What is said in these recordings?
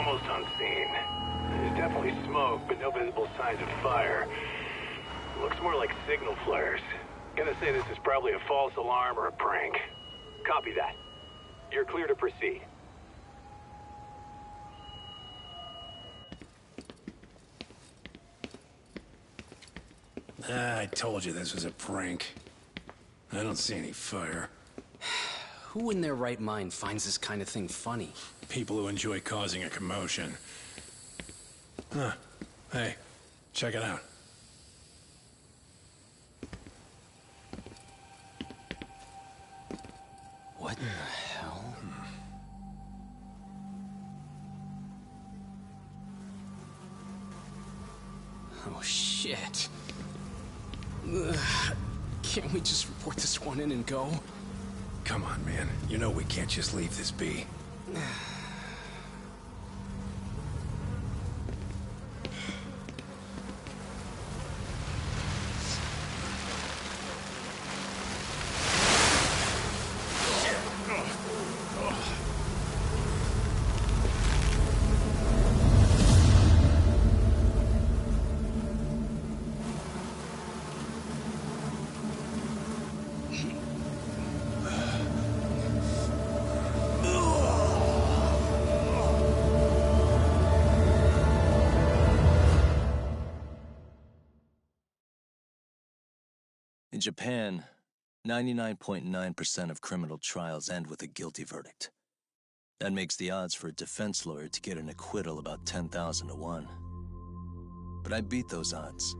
almost on scene. There's definitely smoke, but no visible signs of fire. Looks more like signal flares. Gonna say this is probably a false alarm or a prank. Copy that. You're clear to proceed. I told you this was a prank. I don't see any fire. Who in their right mind finds this kind of thing funny? People who enjoy causing a commotion. Huh. Hey, check it out. What the hell? Oh, shit. Ugh. Can't we just report this one in and go? Come on, man. You know we can't just leave this be. In Japan, 99.9% of criminal trials end with a guilty verdict. That makes the odds for a defense lawyer to get an acquittal about 10,000 to 1. But I beat those odds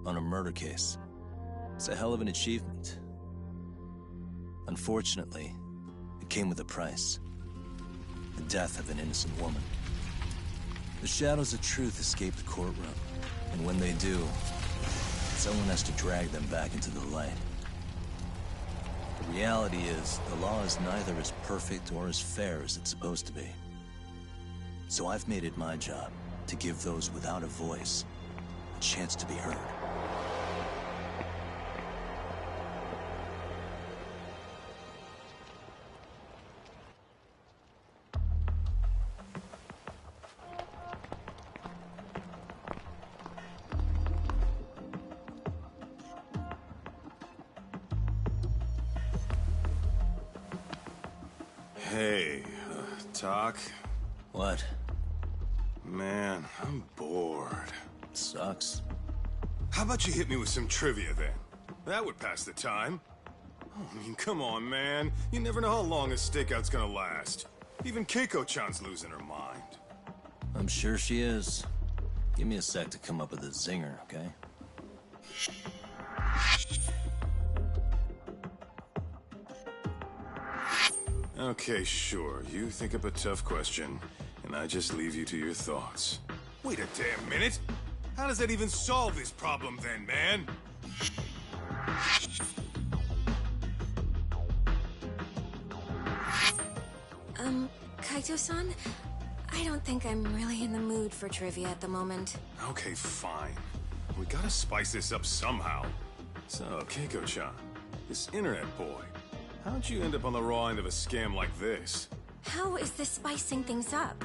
on a murder case. It's a hell of an achievement. Unfortunately, it came with a price. The death of an innocent woman. The shadows of truth escape the courtroom, and when they do, someone has to drag them back into the light. The reality is, the law is neither as perfect or as fair as it's supposed to be. So I've made it my job to give those without a voice a chance to be heard. Hey, Doc? What? Man, I'm bored. Sucks. How about you hit me with some trivia then? That would pass the time. Oh, I mean, come on, man. You never know how long a stakeout's gonna last. Even Keiko-chan's losing her mind. I'm sure she is. Give me a sec to come up with a zinger, okay? Okay, sure. You think up a tough question, and I just leave you to your thoughts. Wait a damn minute! How does that even solve this problem then, man? Kaito-san? I don't think I'm really in the mood for trivia at the moment. Okay, fine. We gotta spice this up somehow. So, Keiko-chan, this internet boy, how'd you end up on the raw end of a scam like this? How is this spicing things up?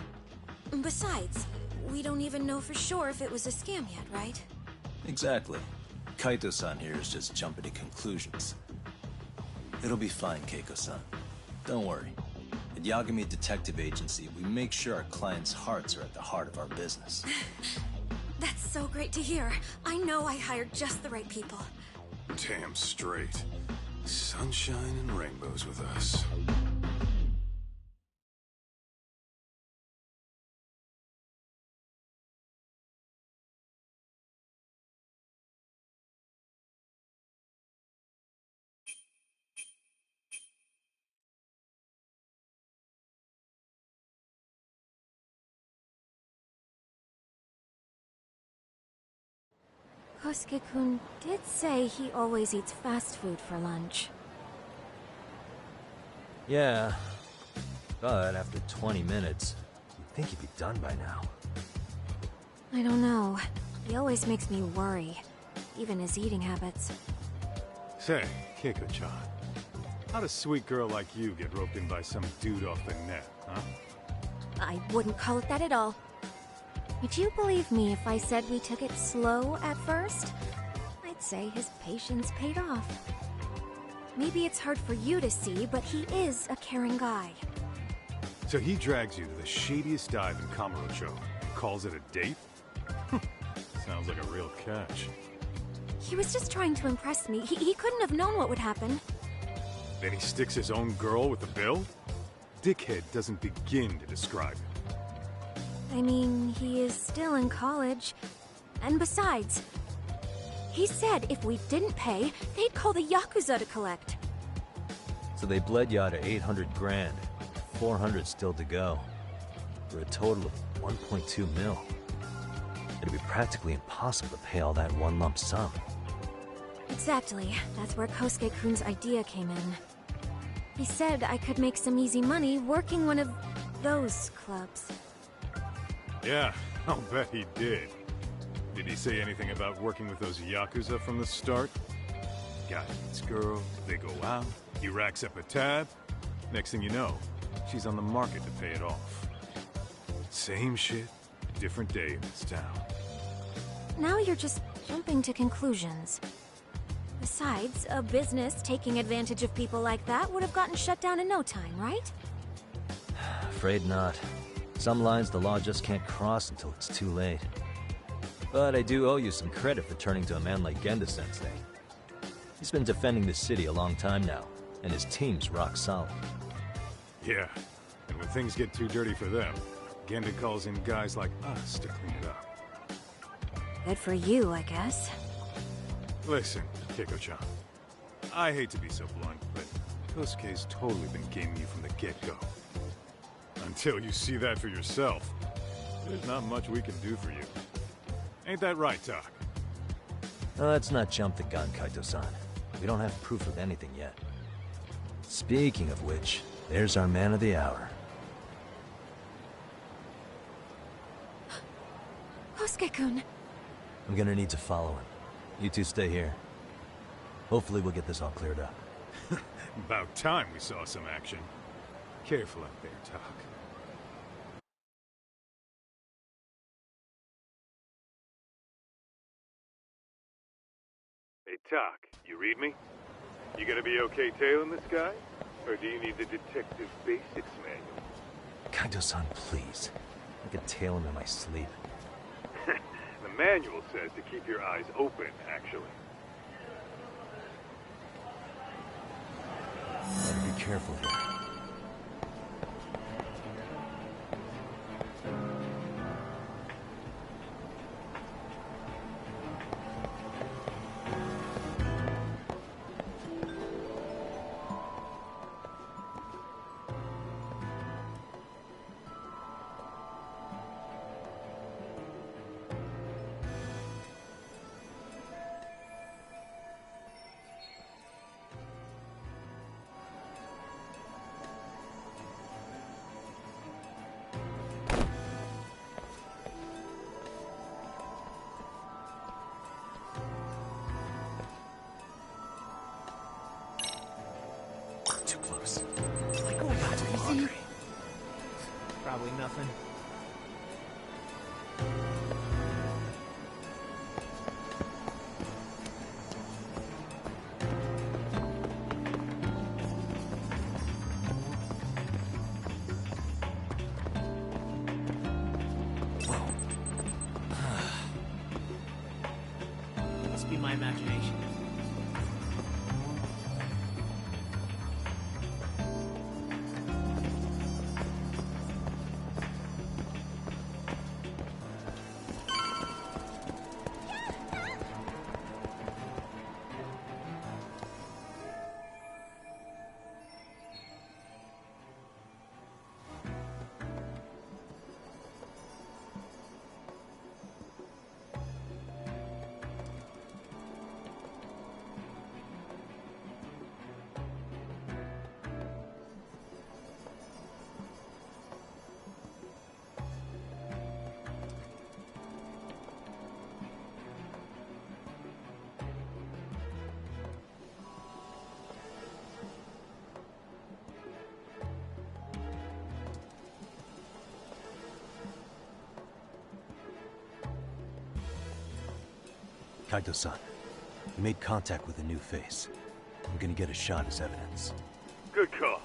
Besides, we don't even know for sure if it was a scam yet, right? Exactly. Kaito-san here is just jumping to conclusions. It'll be fine, Keiko-san. Don't worry. At Yagami Detective Agency, we make sure our clients' hearts are at the heart of our business. That's so great to hear. I know I hired just the right people. Damn straight. Sunshine and rainbows with us. Kosuke-kun did say he always eats fast food for lunch. Yeah, but after 20 minutes, you'd think he'd be done by now. I don't know. He always makes me worry. Even his eating habits. Say, Keiko-chan, how'd a sweet girl like you get roped in by some dude off the net, huh? I wouldn't call it that at all. Would you believe me if I said we took it slow at first? I'd say his patience paid off. Maybe it's hard for you to see, but he is a caring guy. So he drags you to the shadiest dive in Kamurocho, calls it a date? Sounds like a real catch. He was just trying to impress me. He couldn't have known what would happen. Then he sticks his own girl with the bill? Dickhead doesn't begin to describe it. I mean, he is still in college. And besides, he said if we didn't pay, they'd call the Yakuza to collect. So they bled you out of 800 grand. 400 still to go. For a total of 1.2 mil. It'd be practically impossible to pay all that one lump sum. Exactly. That's where Kosuke-kun's idea came in. He said I could make some easy money working one of those clubs. Yeah, I'll bet he did. Did he say anything about working with those Yakuza from the start? Guy meets girl, they go out, he racks up a tab. Next thing you know, she's on the market to pay it off. Same shit, different day in this town. Now you're just jumping to conclusions. Besides, a business taking advantage of people like that would have gotten shut down in no time, right? Afraid not. Some lines the law just can't cross until it's too late. But I do owe you some credit for turning to a man like Genda-sensei. He's been defending the city a long time now, and his team's rock solid. Yeah, and when things get too dirty for them, Genda calls in guys like us to clean it up. Good for you, I guess. Listen, Keiko-chan. I hate to be so blunt, but Kosuke's totally been gaming you from the get-go. Until you see that for yourself, there's not much we can do for you. Ain't that right, Tak? Let's not jump the gun, Kaito-san. We don't have proof of anything yet. Speaking of which, there's our man of the hour. Kosuke-kun. I'm gonna need to follow him. You two stay here. Hopefully we'll get this all cleared up. About time we saw some action. Careful out there, Tak. Hey, Tak, you read me? You gonna be okay tailing this guy? Or do you need the detective basics manual? Kaito-san, please. I could tail him in my sleep. The manual says to keep your eyes open, actually. Better be careful here. Too close. Like going out to the laundry. Probably nothing. Must be my imagination. Kaito-san, you made contact with a new face. I'm gonna get a shot as evidence. Good call.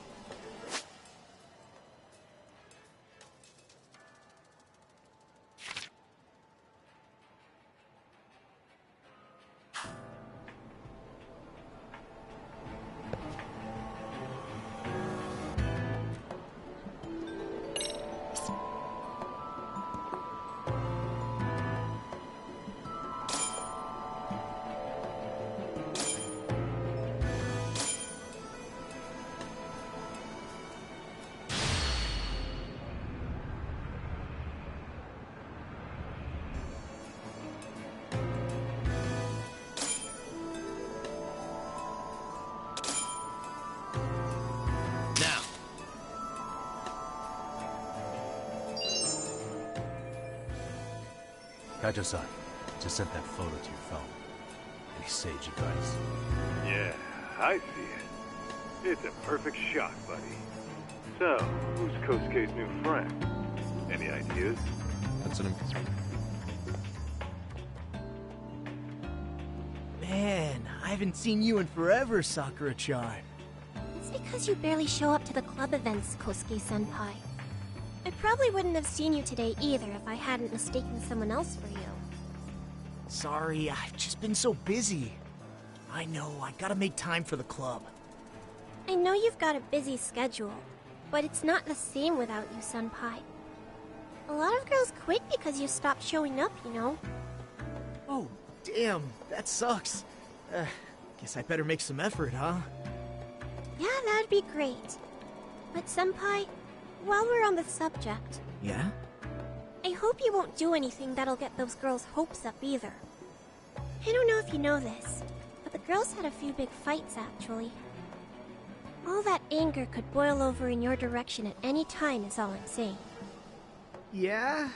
Kaito-san, just sent that photo to your phone. Any sage advice? Yeah, I see it. It's a perfect shot, buddy. So, who's Kosuke's new friend? Any ideas? That's an... Man, I haven't seen you in forever, Sakura-chan. It's because you barely show up to the club events, Kosuke-senpai. I probably wouldn't have seen you today either if I hadn't mistaken someone else for you. Sorry, I've just been so busy. I know, I gotta make time for the club. I know you've got a busy schedule, but it's not the same without you, senpai. A lot of girls quit because you stopped showing up, you know. Oh, damn, that sucks. Guess I better make some effort, huh? Yeah, that'd be great. But senpai, while we're on the subject... Yeah? I hope you won't do anything that'll get those girls' hopes up either. I don't know if you know this, but the girls had a few big fights actually. All that anger could boil over in your direction at any time is all I'm saying. Yeah?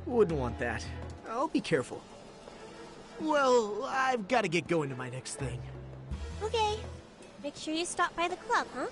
Wouldn't want that. I'll be careful. Well, I've gotta get going to my next thing. Okay. Make sure you stop by the club, huh?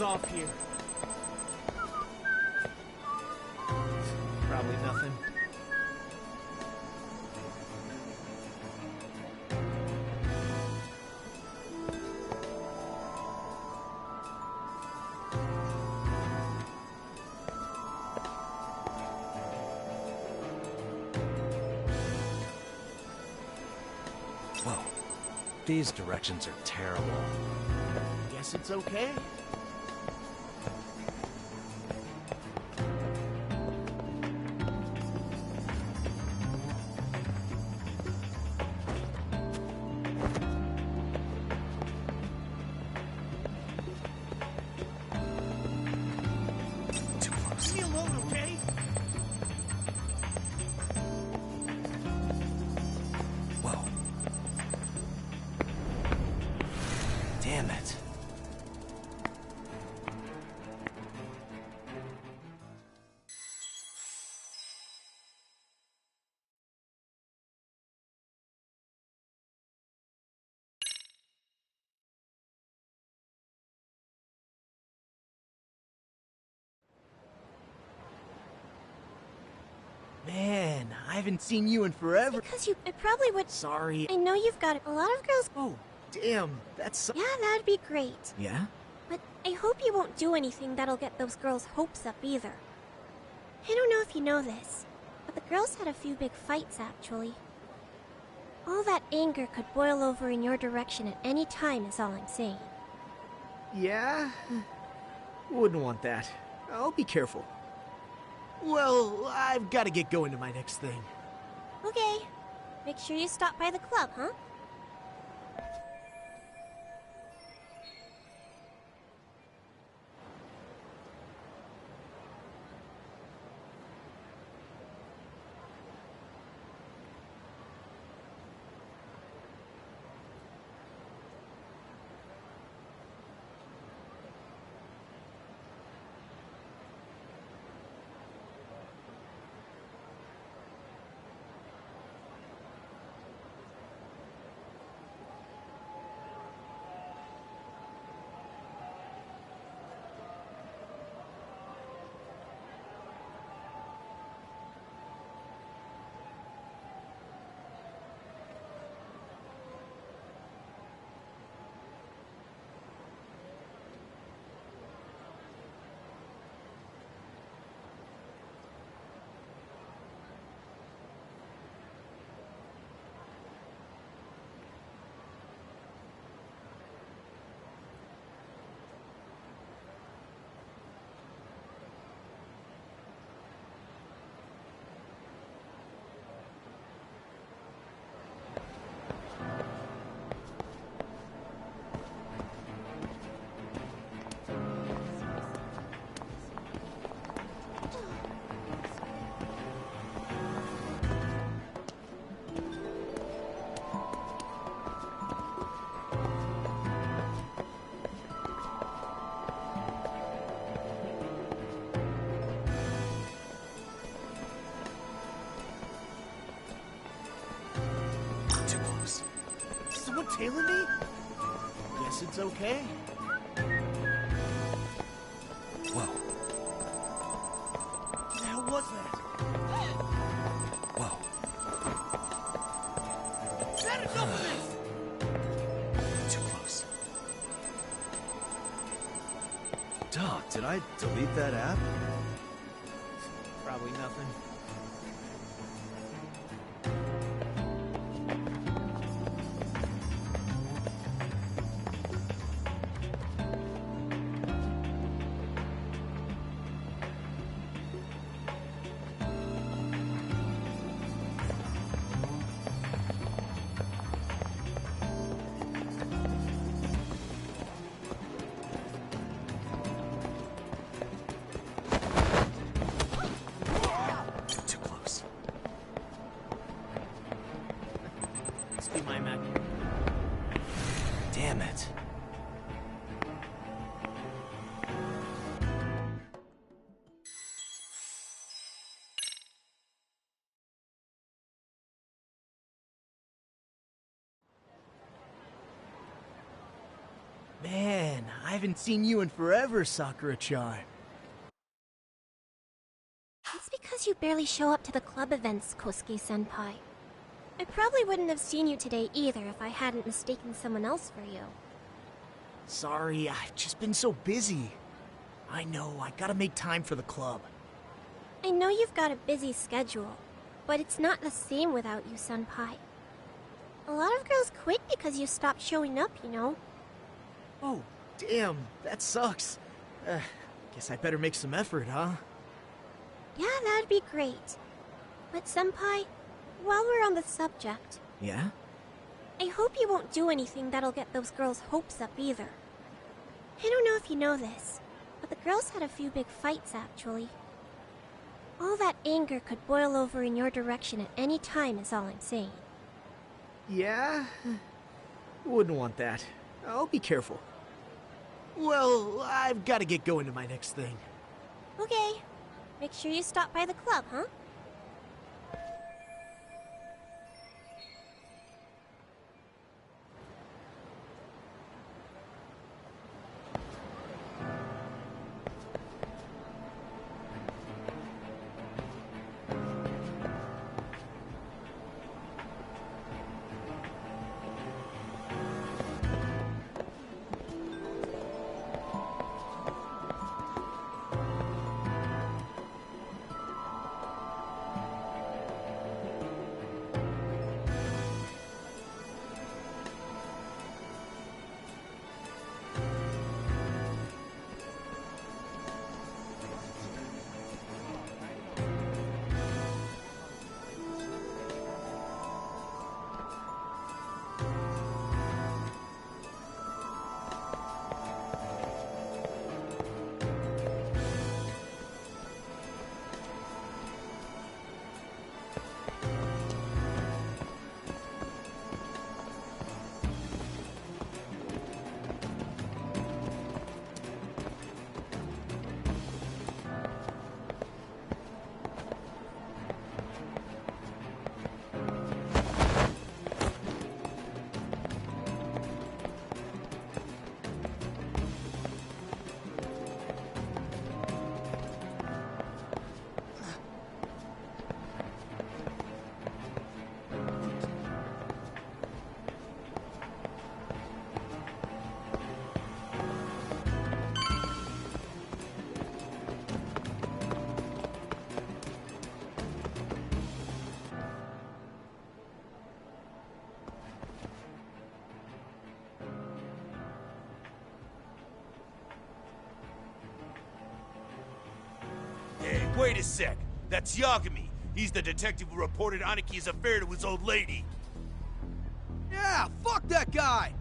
hell's off here? Probably nothing. Whoa. These directions are terrible. Guess it's okay. Too close. Leave me alone, okay? Whoa. Damn it. Man, I haven't seen you in forever. Because it probably would. Sorry. I know you've got a lot of girls. Oh, damn, that's so... Yeah, that'd be great. Yeah? But I hope you won't do anything that'll get those girls' hopes up either. I don't know if you know this, but the girls had a few big fights actually. All that anger could boil over in your direction at any time is all I'm saying. Yeah? Wouldn't want that. I'll be careful. Well, I've got to get going to my next thing. Okay. Make sure you stop by the club, huh? Someone tailing me? Guess it's okay. Whoa. What the hell was that? Whoa. Is that enough of this? Too close. Dog, did I delete that app? Probably nothing. Too close. Must be my Mac. Damn it. Man, I haven't seen you in forever, Sakura-chan. It's because you barely show up to the club events, Kosuke-senpai. I probably wouldn't have seen you today either if I hadn't mistaken someone else for you. Sorry, I've just been so busy. I know, I gotta make time for the club. I know you've got a busy schedule, but it's not the same without you, senpai. A lot of girls quit because you stopped showing up, you know. Oh, damn, that sucks. Guess I better make some effort, huh? Yeah, that'd be great. But senpai, while we're on the subject... Yeah? I hope you won't do anything that'll get those girls' hopes up either. I don't know if you know this, but the girls had a few big fights, actually. All that anger could boil over in your direction at any time is all I'm saying. Yeah? Wouldn't want that. I'll be careful. Well, I've got to get going to my next thing. Okay. Make sure you stop by the club, huh? Hey, wait a sec. That's Yagami. He's the detective who reported Aniki's affair to his old lady. Yeah, fuck that guy!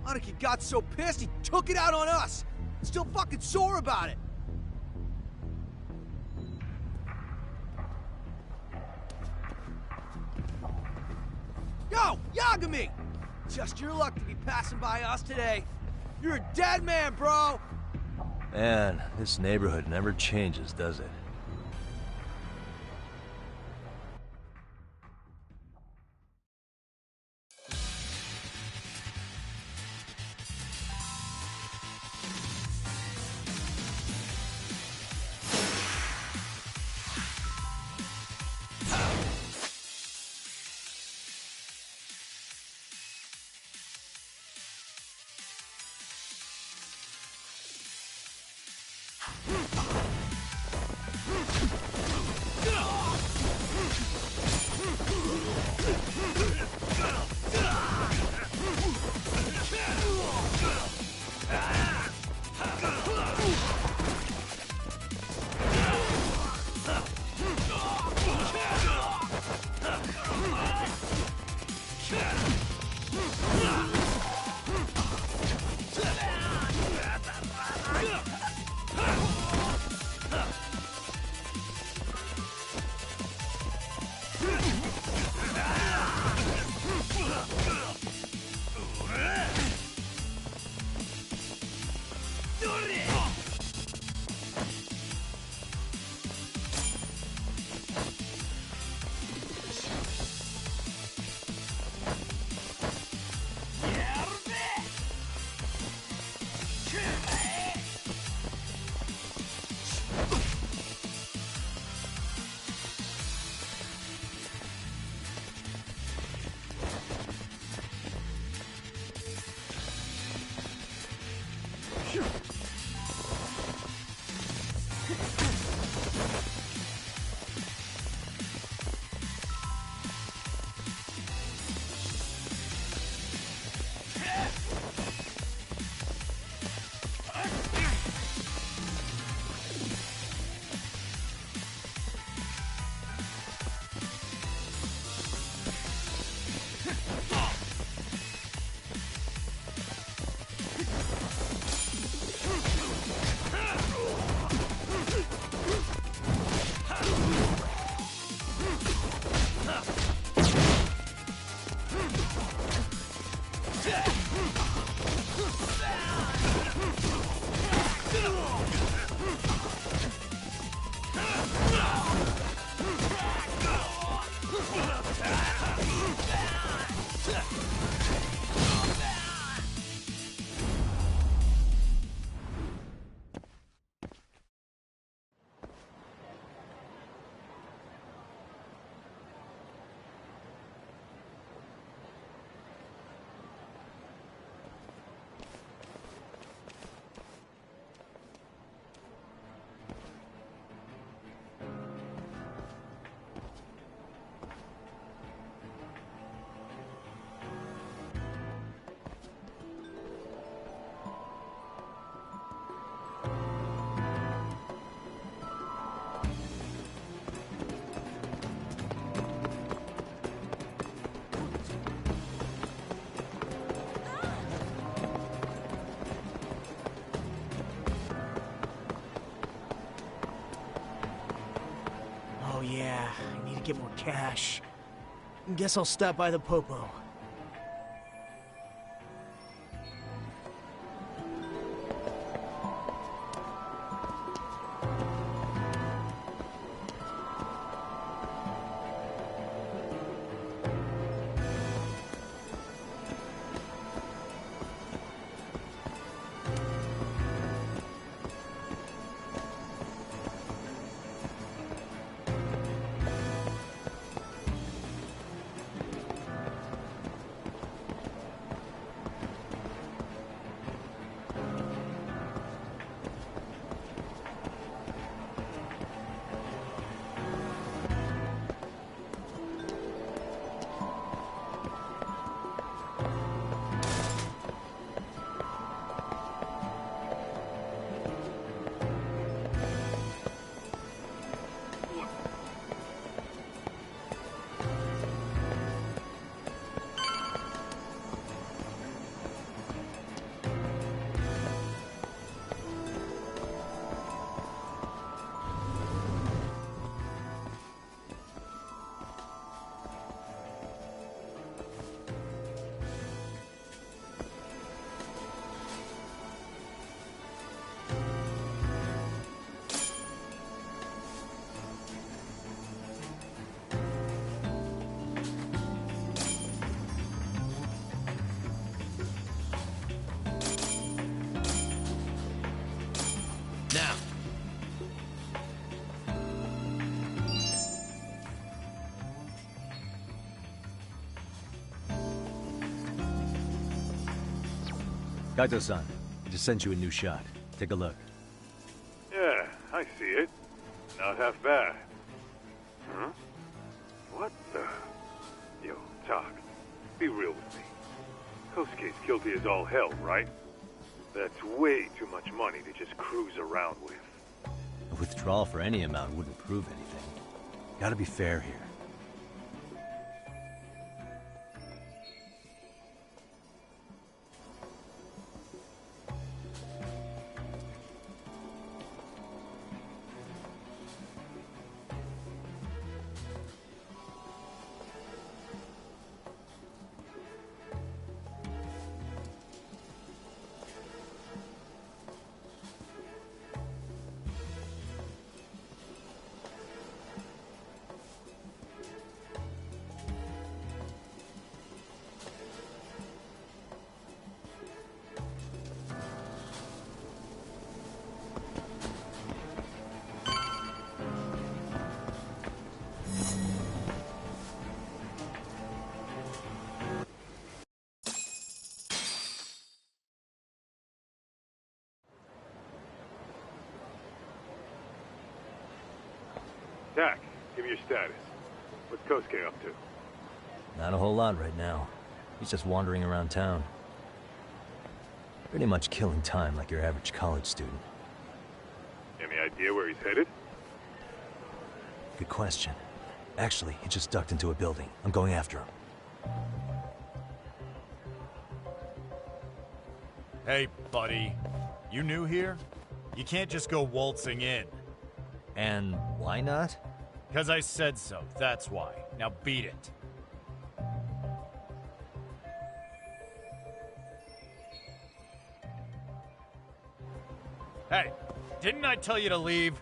Aniki got so pissed he took it out on us. Still fucking sore about it. Yo, Yagami! Just your luck to be passing by us today. You're a dead man, bro! Man, this neighborhood never changes, does it? cash. Guess I'll stop by the Popo. Now. Kaito-san, I just sent you a new shot. Take a look. Yeah, I see it. Not half bad. Huh? What the... Yo, Talk. Be real with me. Kosuke's guilty as all hell, right? That's way too much money to just cruise around with. A withdrawal for any amount wouldn't prove anything. Gotta be fair here. Tak, give me your status. What's Kosuke up to? Not a whole lot right now. He's just wandering around town. Pretty much killing time like your average college student. Any idea where he's headed? Good question. Actually, he just ducked into a building. I'm going after him. Hey, buddy. You new here? You can't just go waltzing in. And why not? Because I said so, that's why. Now beat it. Hey, didn't I tell you to leave?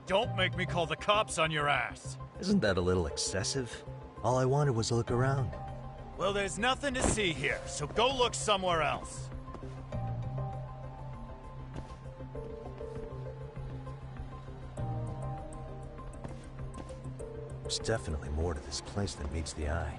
Don't make me call the cops on your ass. Isn't that a little excessive? All I wanted was to look around. Well, there's nothing to see here, so go look somewhere else. There's definitely more to this place than meets the eye.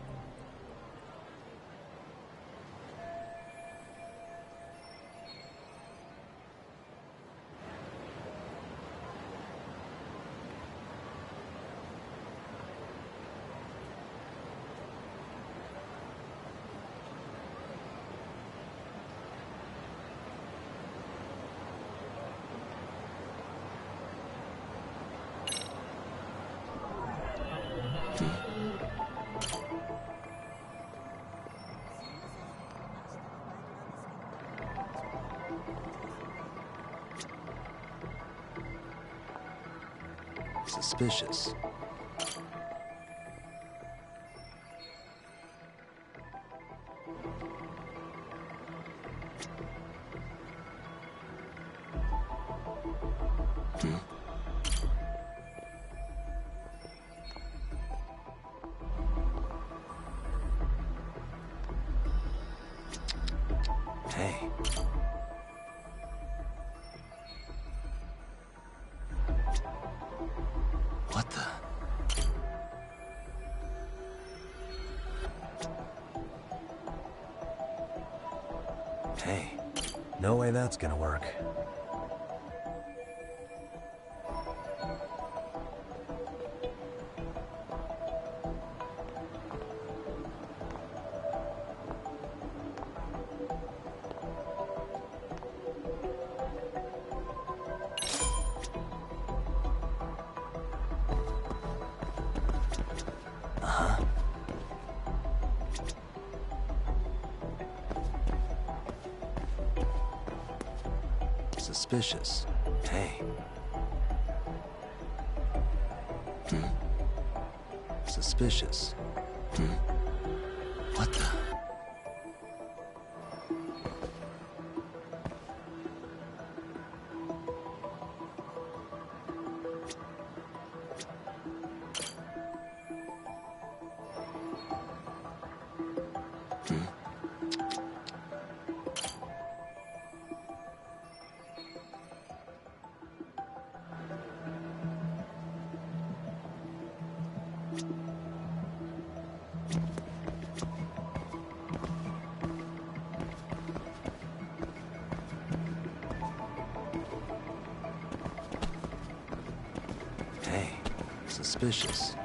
Suspicious. Hey. What the? Hey. No way that's gonna work. Suspicious. Hey. Suspicious. What the? Hey, suspicious.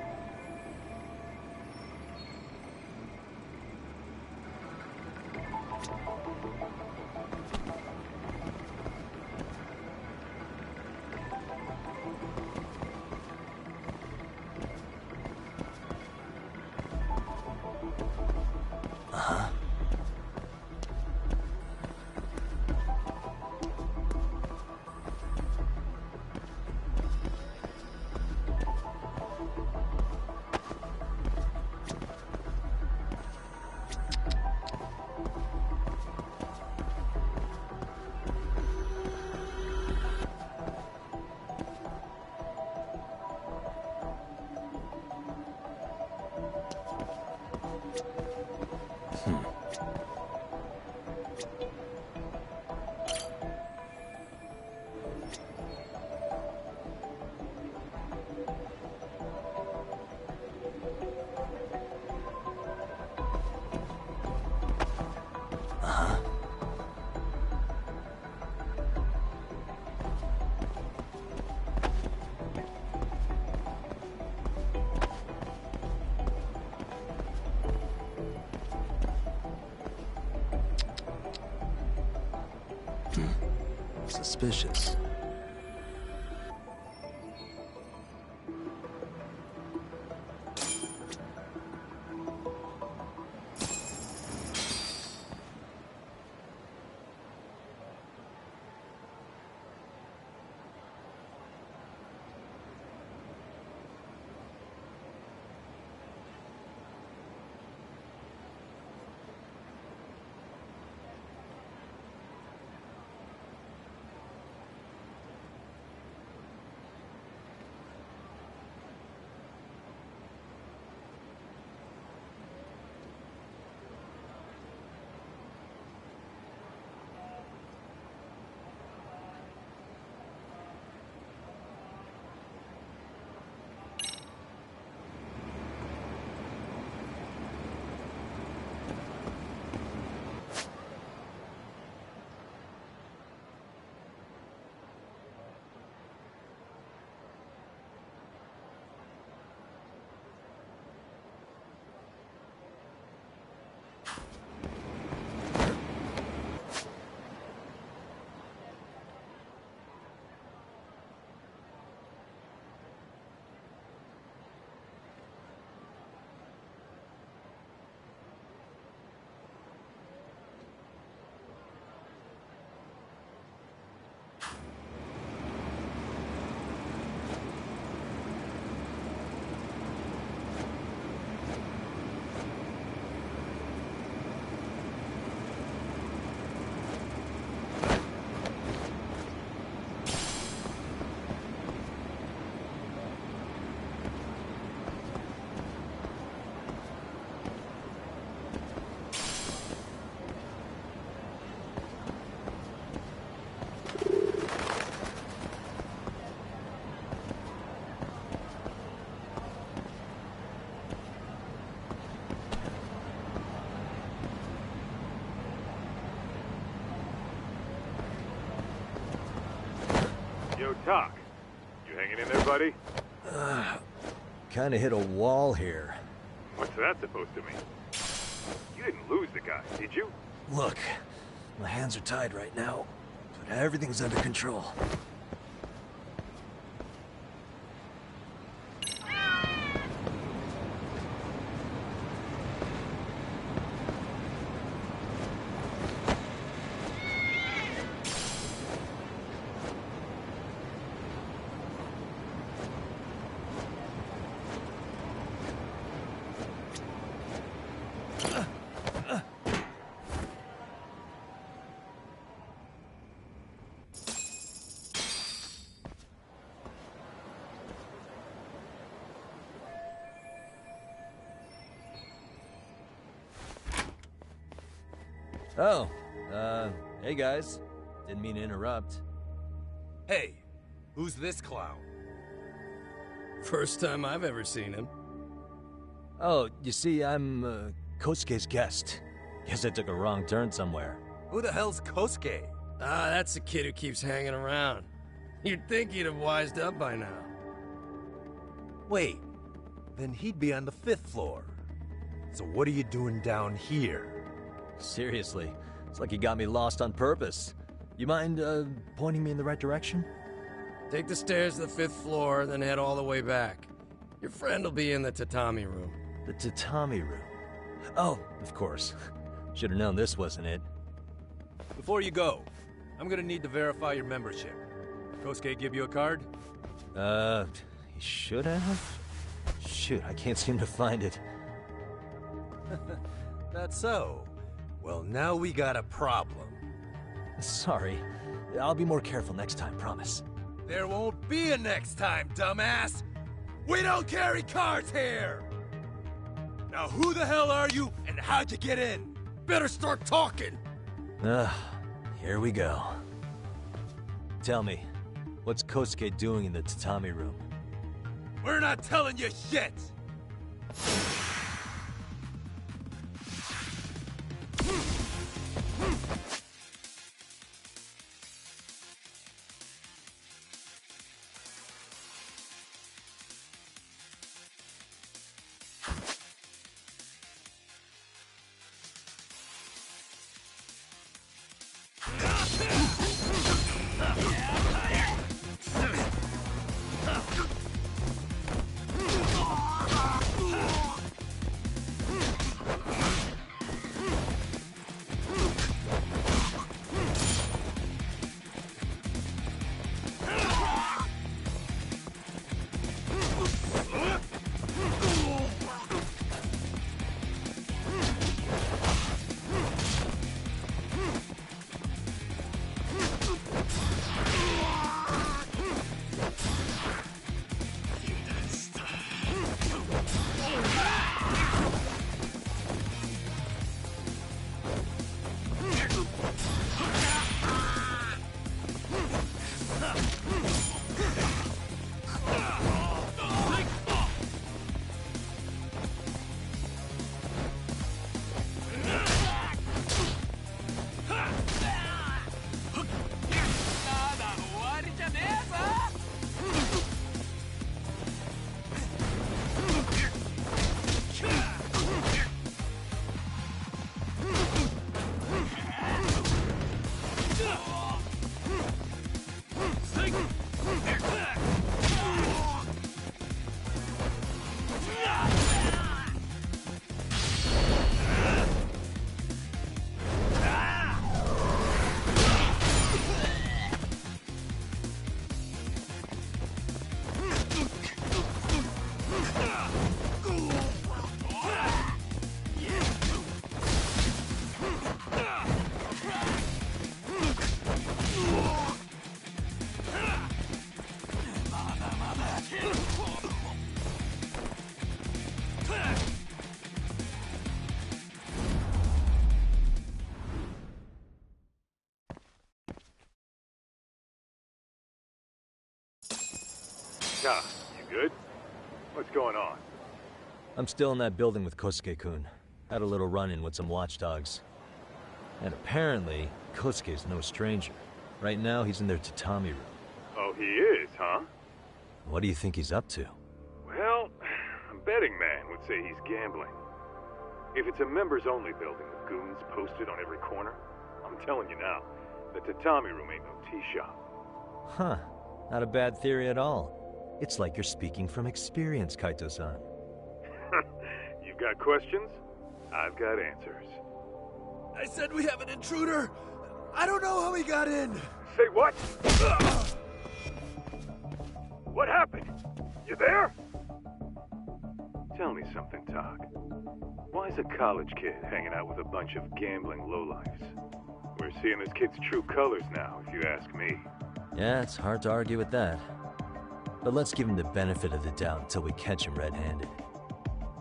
Suspicious. Talk. You hanging in there, buddy? Kinda hit a wall here. What's that supposed to mean? You didn't lose the guy, did you? Look, my hands are tied right now, but everything's under control. Oh, hey guys. Didn't mean to interrupt. Hey, who's this clown? First time I've ever seen him. Oh, you see, I'm, Kosuke's guest. Guess I took a wrong turn somewhere. Who the hell's Kosuke? Ah, that's the kid who keeps hanging around. You'd think he'd have wised up by now. Wait, then he'd be on the 5th floor. So what are you doing down here? Seriously, it's like you got me lost on purpose. You mind, pointing me in the right direction? Take the stairs to the 5th floor, then head all the way back. Your friend will be in the tatami room. The tatami room? Oh, of course. Should have known this wasn't it. Before you go, I'm gonna need to verify your membership. Kosuke give you a card? He should have? Shoot, I can't seem to find it. That's so. Well, now we got a problem. Sorry. I'll be more careful next time, promise. There won't be a next time, dumbass! We don't carry cards here! Now who the hell are you, and how'd you get in? Better start talking! Here we go. Tell me, what's Kosuke doing in the tatami room? We're not telling you shit! Ah, you good? What's going on? I'm still in that building with Kosuke-kun. Had a little run-in with some watchdogs. And apparently, Kosuke's no stranger. Right now, he's in their tatami room. Oh, He is, huh? What do you think he's up to? Well, a betting man would say he's gambling. If it's a members-only building with goons posted on every corner, I'm telling you now, the tatami room ain't no tea shop. Huh. Not a bad theory at all. It's like you're speaking from experience, Kaito-san. You've got questions? I've got answers. I said we have an intruder! I don't know how he got in! Say what? What happened? You there? Tell me something, Talk. Why is a college kid hanging out with a bunch of gambling lowlifes? We're seeing this kid's true colors now, if you ask me. Yeah, it's hard to argue with that. But let's give him the benefit of the doubt until we catch him red-handed.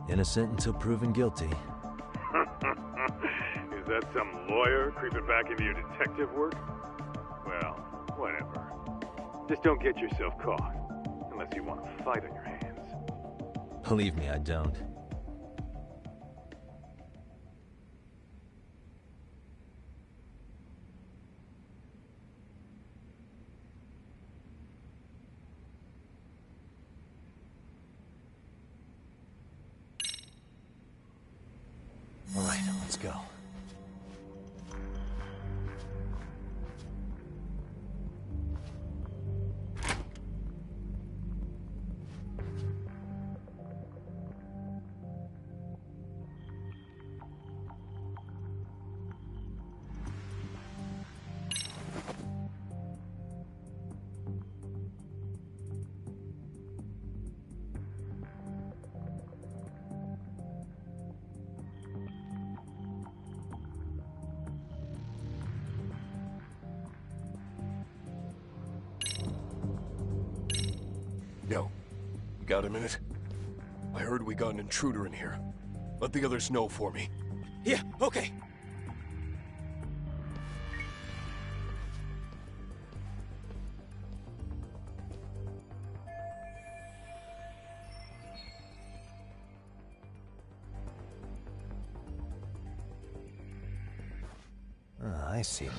Innocent until proven guilty. Is that some lawyer creeping back into your detective work? Well, whatever. Just don't get yourself caught. Unless you want a fight on your hands. Believe me, I don't. All right, let's go. Yo, you got a minute? I heard we got an intruder in here. Let the others know for me. Yeah, okay. I see now.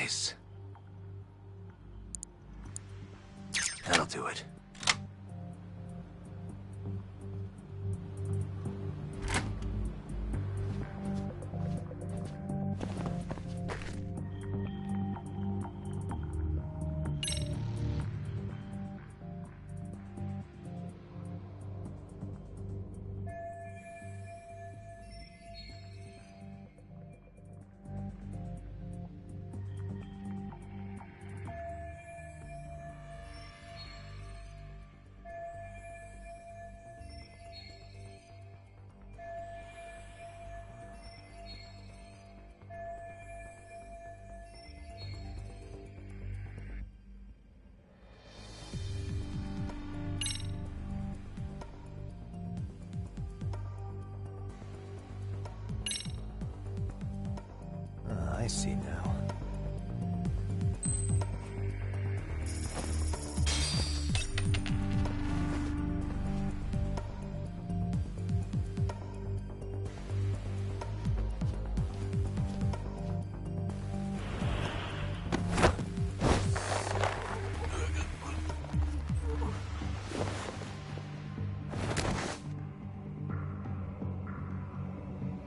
Nice. That'll do it. I see now.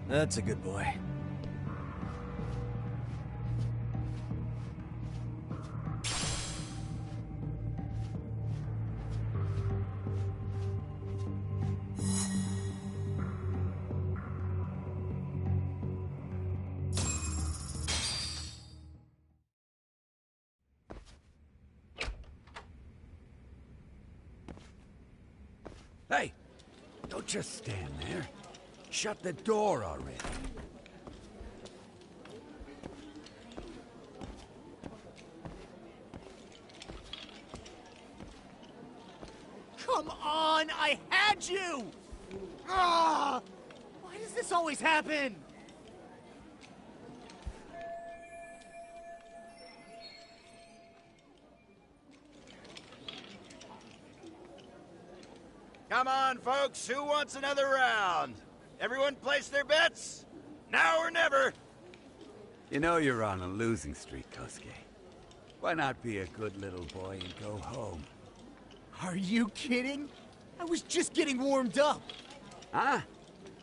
That's a good boy. Hey, don't just stand there. Shut the door already. Come on, I had you! Ah! Why does this always happen? Come on, folks. Who wants another round? Everyone place their bets? Now or never. You know you're on a losing streak, Kosuke. Why not be a good little boy and go home? Are you kidding? I was just getting warmed up. Huh?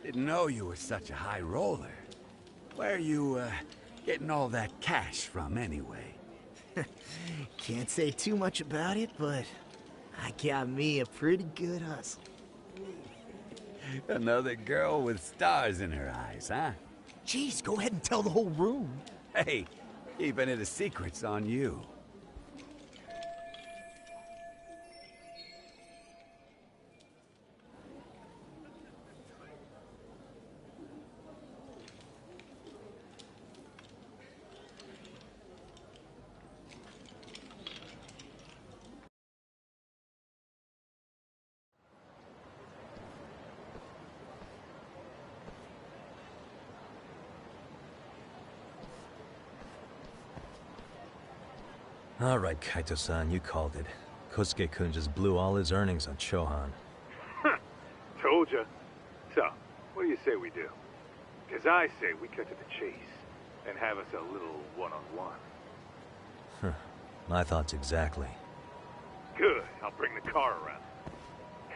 Didn't know you were such a high roller. Where are you, getting all that cash from, anyway? Can't say too much about it, but I got me a pretty good hustle. Another girl with stars in her eyes, huh? Jeez, go ahead and tell the whole room. Hey, keeping it a secret's on you. All right, Kaito-san, you called it. Kosuke-kun just blew all his earnings on Chohan. Told ya. So, what do you say we do? Because I say we cut to the chase and have us a little one-on-one. My thoughts exactly. Good. I'll bring the car around.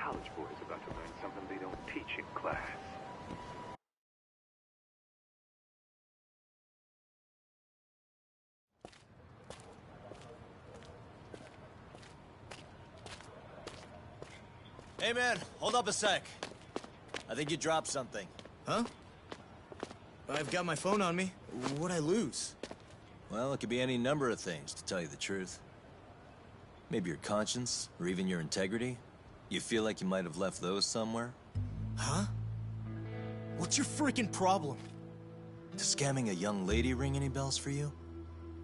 College boys about to learn something they don't teach in class. Hey man, hold up a sec. I think you dropped something. Huh? I've got my phone on me. What'd I lose? Well, it could be any number of things, to tell you the truth. Maybe your conscience, or even your integrity. You feel like you might have left those somewhere? Huh? What's your freaking problem? Does scamming a young lady ring any bells for you?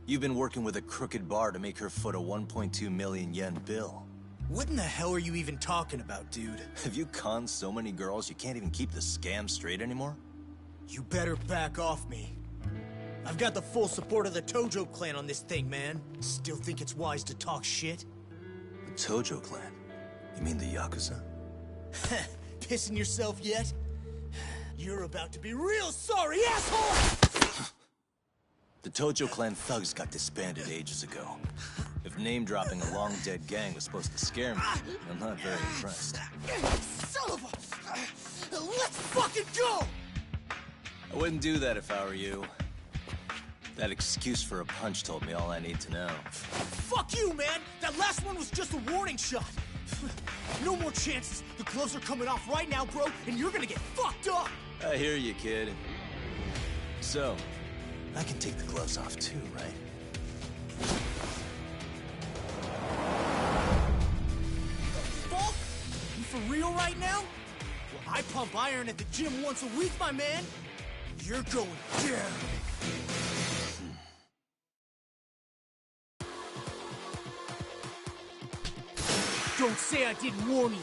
You've been working with a crooked bar to make her foot a 1.2 million yen bill. What in the hell are you even talking about, dude? Have you conned so many girls you can't even keep the scam straight anymore? You better back off me. I've got the full support of the Tojo clan on this thing, man. Still think it's wise to talk shit? The Tojo clan? You mean the Yakuza? Pissing yourself yet? You're about to be real sorry, asshole! The Tojo clan thugs got disbanded ages ago. If name-dropping a long-dead gang was supposed to scare me, I'm not very impressed. Son of a... Let's fucking go! I wouldn't do that if I were you. That excuse for a punch told me all I need to know. Fuck you, man! That last one was just a warning shot! No more chances. The gloves are coming off right now, bro, and you're gonna get fucked up! I hear you, kid. So, I can take the gloves off too, right? Fuck? You for real right now? Well, I pump iron at the gym once a week, my man. You're going down. Don't say I didn't warn you.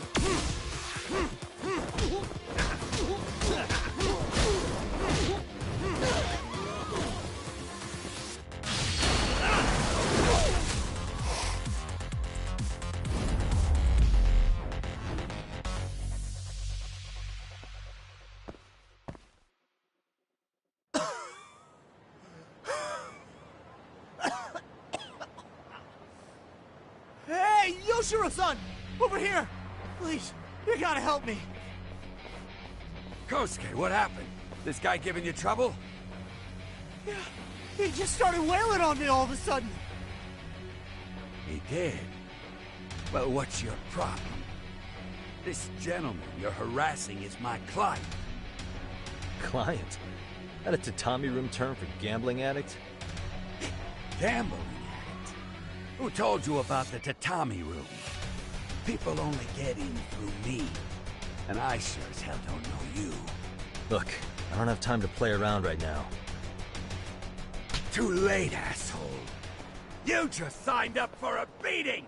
Hey, Yoshiro-san! Over here! Please, you gotta help me. Kosuke, what happened? This guy giving you trouble? Yeah, he just started wailing on me all of a sudden. He did? Well, what's your problem? This gentleman you're harassing is my client. Client? That a tatami room term for gambling addict? Gambling addict? Who told you about the tatami room? People only get in through me. And I sure as hell don't know you. Look, I don't have time to play around right now. Too late, asshole. You just signed up for a beating!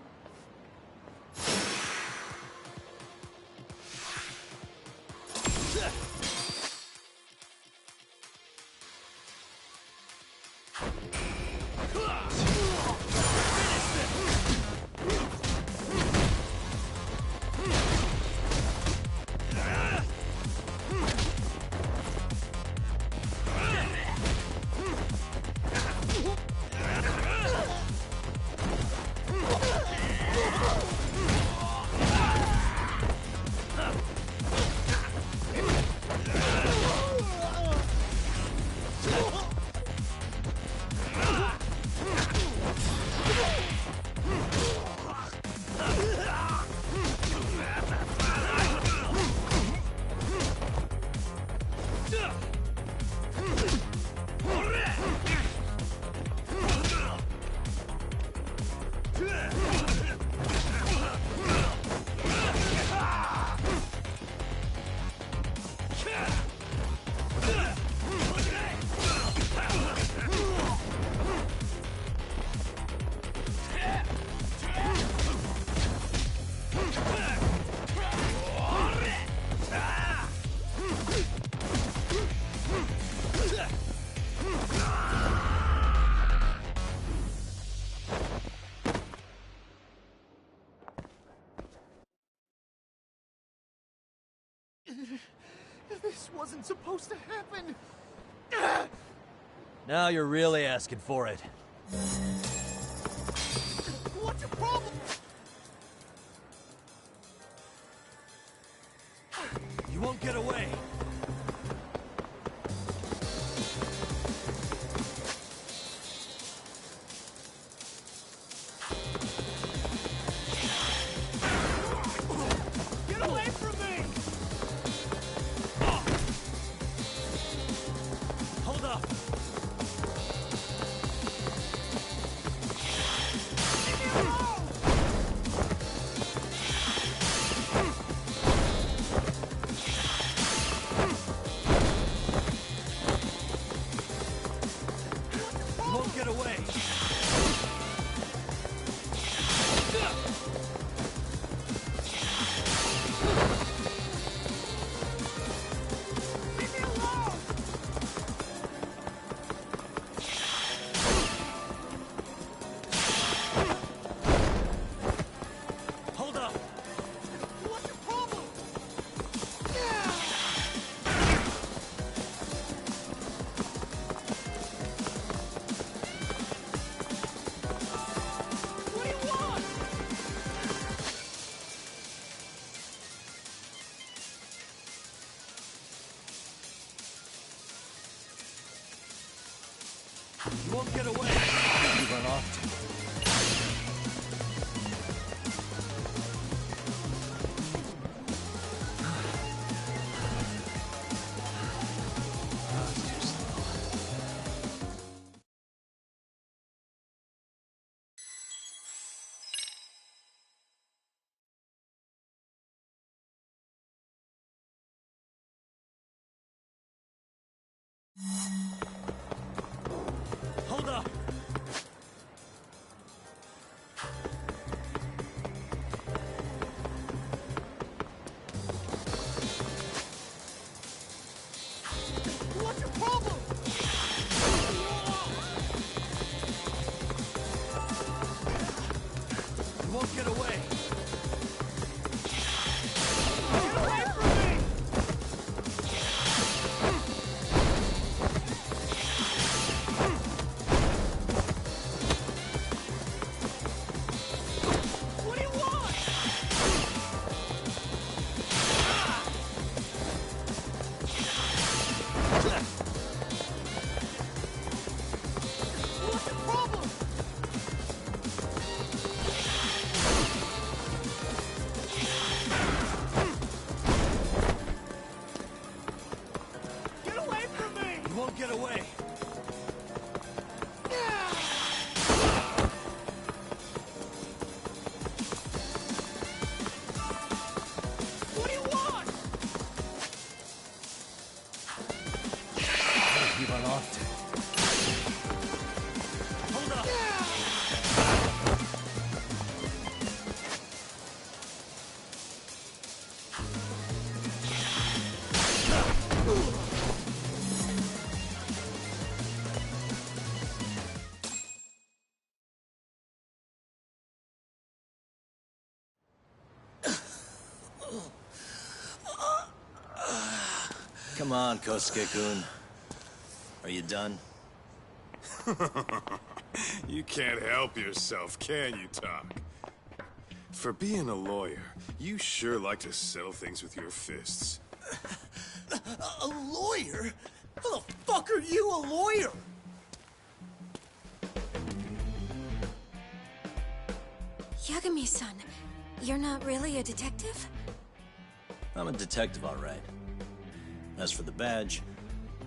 This wasn't supposed to happen. Now you're really asking for it. What's your problem? You won't get away. Get away from me! Hold up. won't get away. You run off to? Hold up. What's your problem? You won't get away. Get away from me! What do you want? What's your problem? Get away from me! You won't get away. What do you want? You run off to? Hold up. Come on, Kosuke-kun. Are you done? You can't help yourself, can you, Tak? For being a lawyer, you sure like to settle things with your fists. A lawyer? How the fuck are you a lawyer? Yagami-san, you're not really a detective? I'm a detective, all right. As for the badge,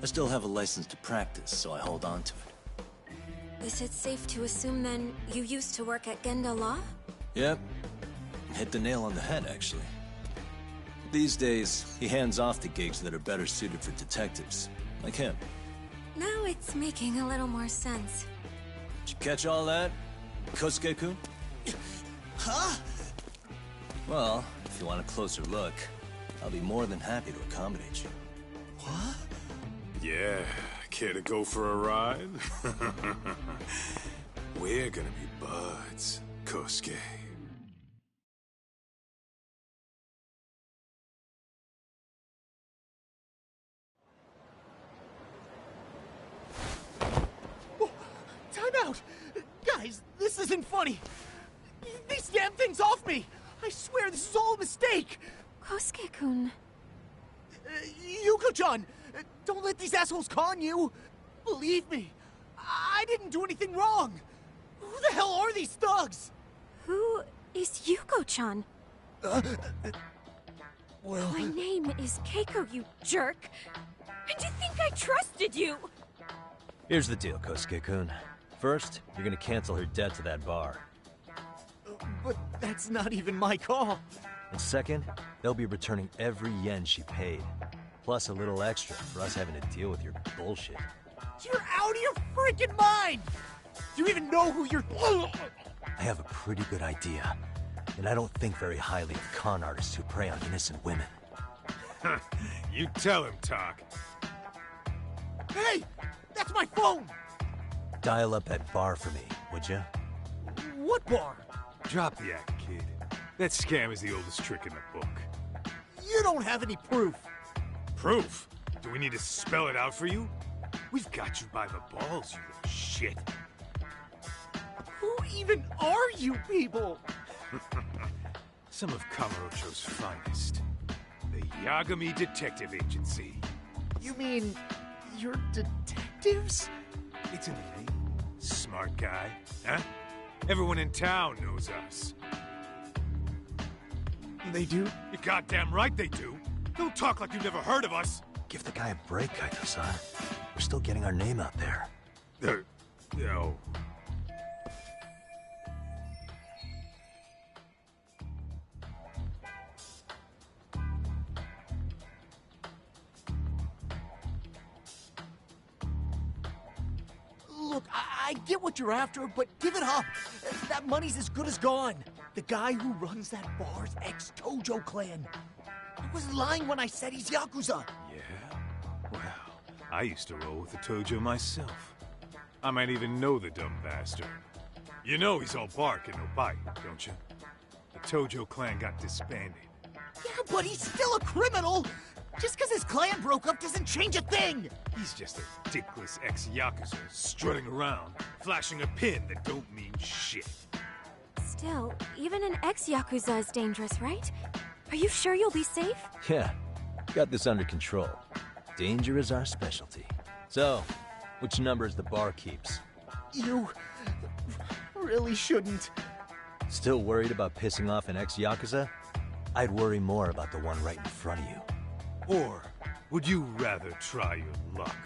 I still have a license to practice, so I hold on to it. Is it safe to assume then you used to work at Genda Law? Yep. Hit the nail on the head, actually. These days, he hands off to gigs that are better suited for detectives, like him. Now it's making a little more sense. Did you catch all that, Kosuke-kun? Huh? Well, if you want a closer look, I'll be more than happy to accommodate you. What? Yeah, care to go for a ride? We're gonna be buds, Kosuke. Time out! Guys, this isn't funny! These damn things off me! I swear this is all a mistake! Kosuke-kun. Yuko-chan! Don't let these assholes con you! Believe me, I didn't do anything wrong! Who the hell are these thugs? Who is Yuko-chan? Well... My name is Keiko, you jerk! And you think I trusted you? Here's the deal, Kosuke-kun. First, you're gonna cancel her debt to that bar. But that's not even my call. And second, they'll be returning every yen she paid. Plus a little extra for us having to deal with your bullshit. You're out of your freaking mind! Do you even know who you're... I have a pretty good idea. And I don't think very highly of con artists who prey on innocent women. You tell him, Tak. Hey! That's my phone! Dial up that bar for me, would you? What bar? Drop the act, kid. That scam is the oldest trick in the book. You don't have any proof. Proof? Do we need to spell it out for you? We've got you by the balls, you little shit. Who even are you people? Some of Kamurocho's finest. The Yagami Detective Agency. You mean... you're detectives? It's in the name. smart guy, huh? Everyone in town knows us. They do? You're goddamn right they do. Don't talk like you've never heard of us. Give the guy a break, Kaito-san. We're still getting our name out there. No. Look, I get what you're after, but give it up. That money's as good as gone. The guy who runs that bar's ex-Tojo clan. I was lying when I said he's Yakuza. Yeah? Well, I used to roll with the Tojo myself. I might even know the dumb bastard. You know he's all bark and no bite, don't you? The Tojo clan got disbanded. Yeah, but he's still a criminal! Just because his clan broke up doesn't change a thing! He's just a dickless ex-Yakuza strutting around, flashing a pin that don't mean shit. Still, even an ex-Yakuza is dangerous, right? Are you sure you'll be safe? Yeah, got this under control. Danger is our specialty. So, which number is the bar keeps? You really shouldn't. Still worried about pissing off an ex-Yakuza? I'd worry more about the one right in front of you. Or would you rather try your luck?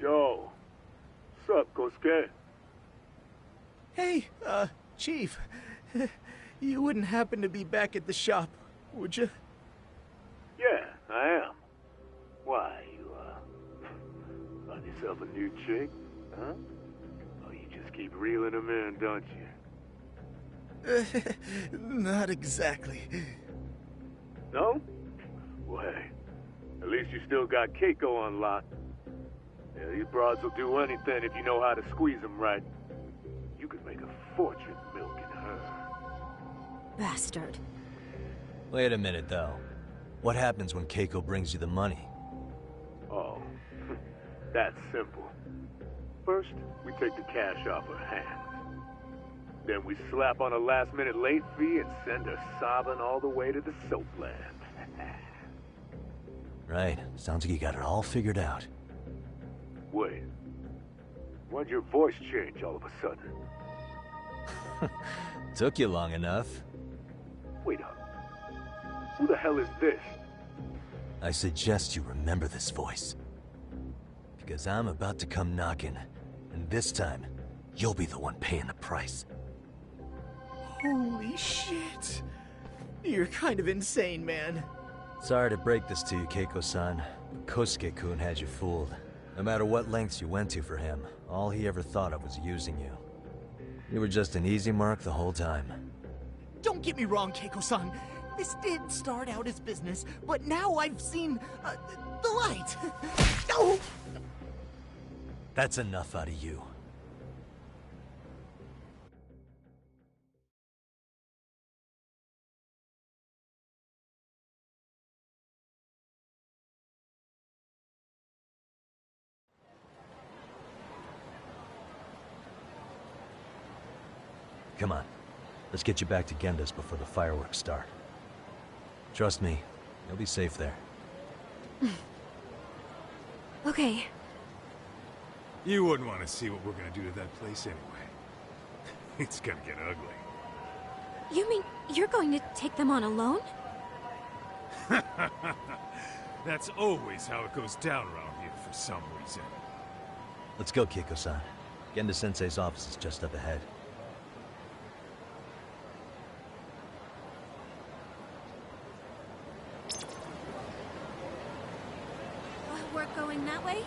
Yo, what's up, Kosuke? Hey, Chief. You wouldn't happen to be back at the shop, would you? Yeah, I am. Why, you, find yourself a new chick, huh? Oh, you just keep reeling them in, don't you? Not exactly. No? Well, hey, at least you still got Keiko on lock. Yeah, these broads will do anything if you know how to squeeze them right. You could make a fortune milking her. Bastard. Wait a minute, though. What happens when Keiko brings you the money? Oh, that's simple. First, we take the cash off her hands. Then we slap on a last-minute late fee and send her sobbing all the way to the soapland. Right. Sounds like you got it all figured out. Wait. Why'd your voice change all of a sudden? Took you long enough. Wait up. Who the hell is this? I suggest you remember this voice. Because I'm about to come knocking, and this time, you'll be the one paying the price. Holy shit. You're kind of insane, man. Sorry to break this to you, Keiko-san, but Kosuke-kun had you fooled. No matter what lengths you went to for him, all he ever thought of was using you. You were just an easy mark the whole time. Don't get me wrong, Keiko-san. This did start out as business, but now I've seen, the light. No! That's enough out of you. Come on. Let's get you back to Genda's before the fireworks start. Trust me, you'll be safe there. Okay. You wouldn't want to see what we're gonna do to that place anyway. It's gonna get ugly. You mean you're going to take them on alone? That's always how it goes down around here for some reason. Let's go, Keiko-san. Genda-sensei's office is just up ahead. We're going that way?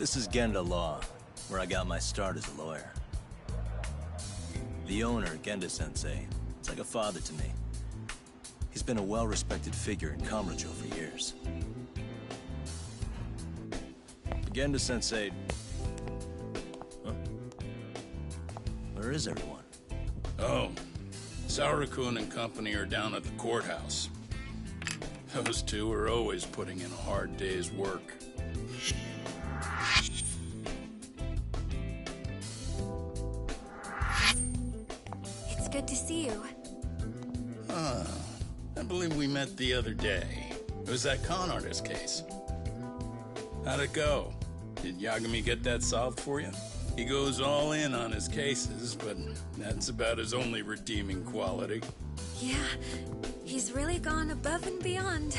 This is Genda Law, where I got my start as a lawyer. The owner, Genda-sensei, is like a father to me. He's been a well-respected figure in Kamurocho for years. Genda-sensei... Huh? Where is everyone? Oh, Saurakun and company are down at the courthouse. Those two are always putting in a hard day's work. It's good to see you. I believe we met the other day. It was that con artist case. How'd it go? Did Yagami get that solved for you? He goes all in on his cases, but that's about his only redeeming quality. Yeah, he's really gone above and beyond.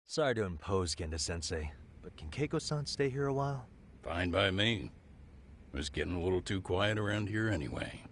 Sorry to impose, Genda-sensei, but can Keiko-san stay here a while? Fine by me. It was getting a little too quiet around here anyway.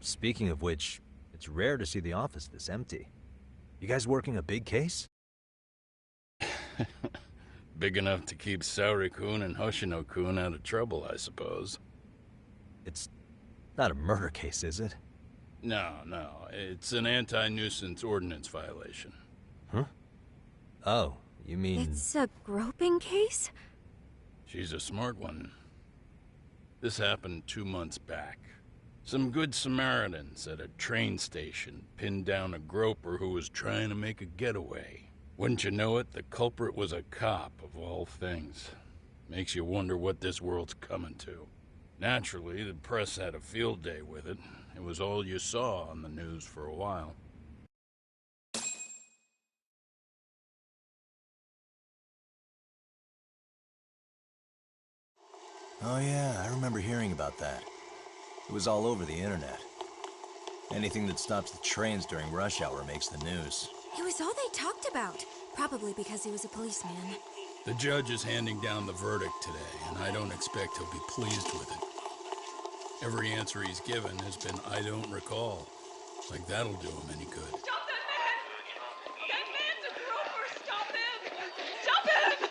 Speaking of which, it's rare to see the office this empty. You guys working a big case? Big enough to keep Saori-kun and Hoshino-kun out of trouble, I suppose. It's not a murder case, is it? No. It's an anti-nuisance ordinance violation. Huh? Oh, you mean... It's a groping case? She's a smart one. This happened 2 months back. Some good Samaritans at a train station pinned down a groper who was trying to make a getaway. Wouldn't you know it, the culprit was a cop, of all things. Makes you wonder what this world's coming to. Naturally, the press had a field day with it. It was all you saw on the news for a while. Oh yeah, I remember hearing about that. It was all over the internet. Anything that stops the trains during rush hour makes the news. It was all they talked about. Probably because he was a policeman. The judge is handing down the verdict today, and I don't expect he'll be pleased with it. Every answer he's given has been, I don't recall. Like that'll do him any good. Stop that man! That man's a groper! Stop him! Stop him!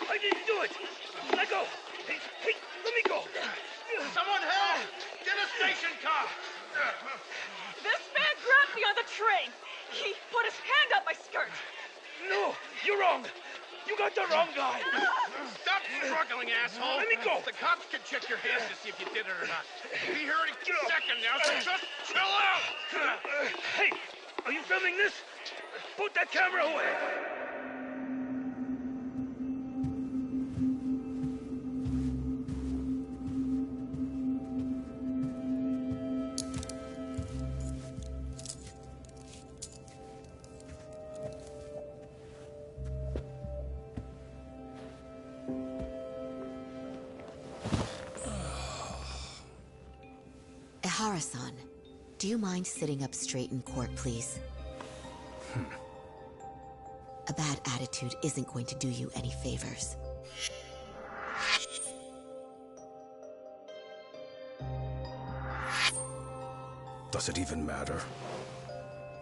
I didn't do it! Let go! Hey, let me go! Someone help! Get a station car! This man grabbed me on the train! He put his hand up my skirt! No! You're wrong! You got the wrong guy! Stop struggling, asshole! Let me go! The cops can check your hands to see if you did it or not. Be here any second now, so just chill out! Hey! Are you filming this? Put that camera away! Ehara-san, do you mind sitting up straight in court, please? A bad attitude isn't going to do you any favors. Does it even matter?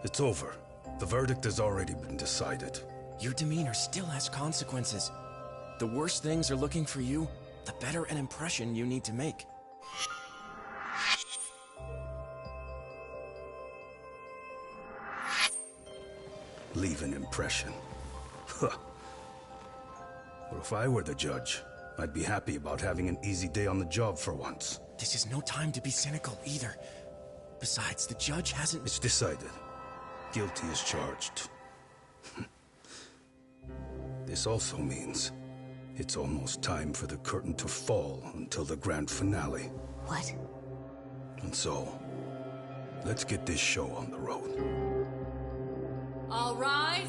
It's over. The verdict has already been decided. Your demeanor still has consequences. The worse things are looking for you, the better an impression you need to make. Leave an impression. Huh. Well, if I were the judge, I'd be happy about having an easy day on the job for once. This is no time to be cynical either. Besides, the judge hasn't... It's decided. Guilty is charged. This also means it's almost time for the curtain to fall until the grand finale. What? And so, let's get this show on the road. All rise.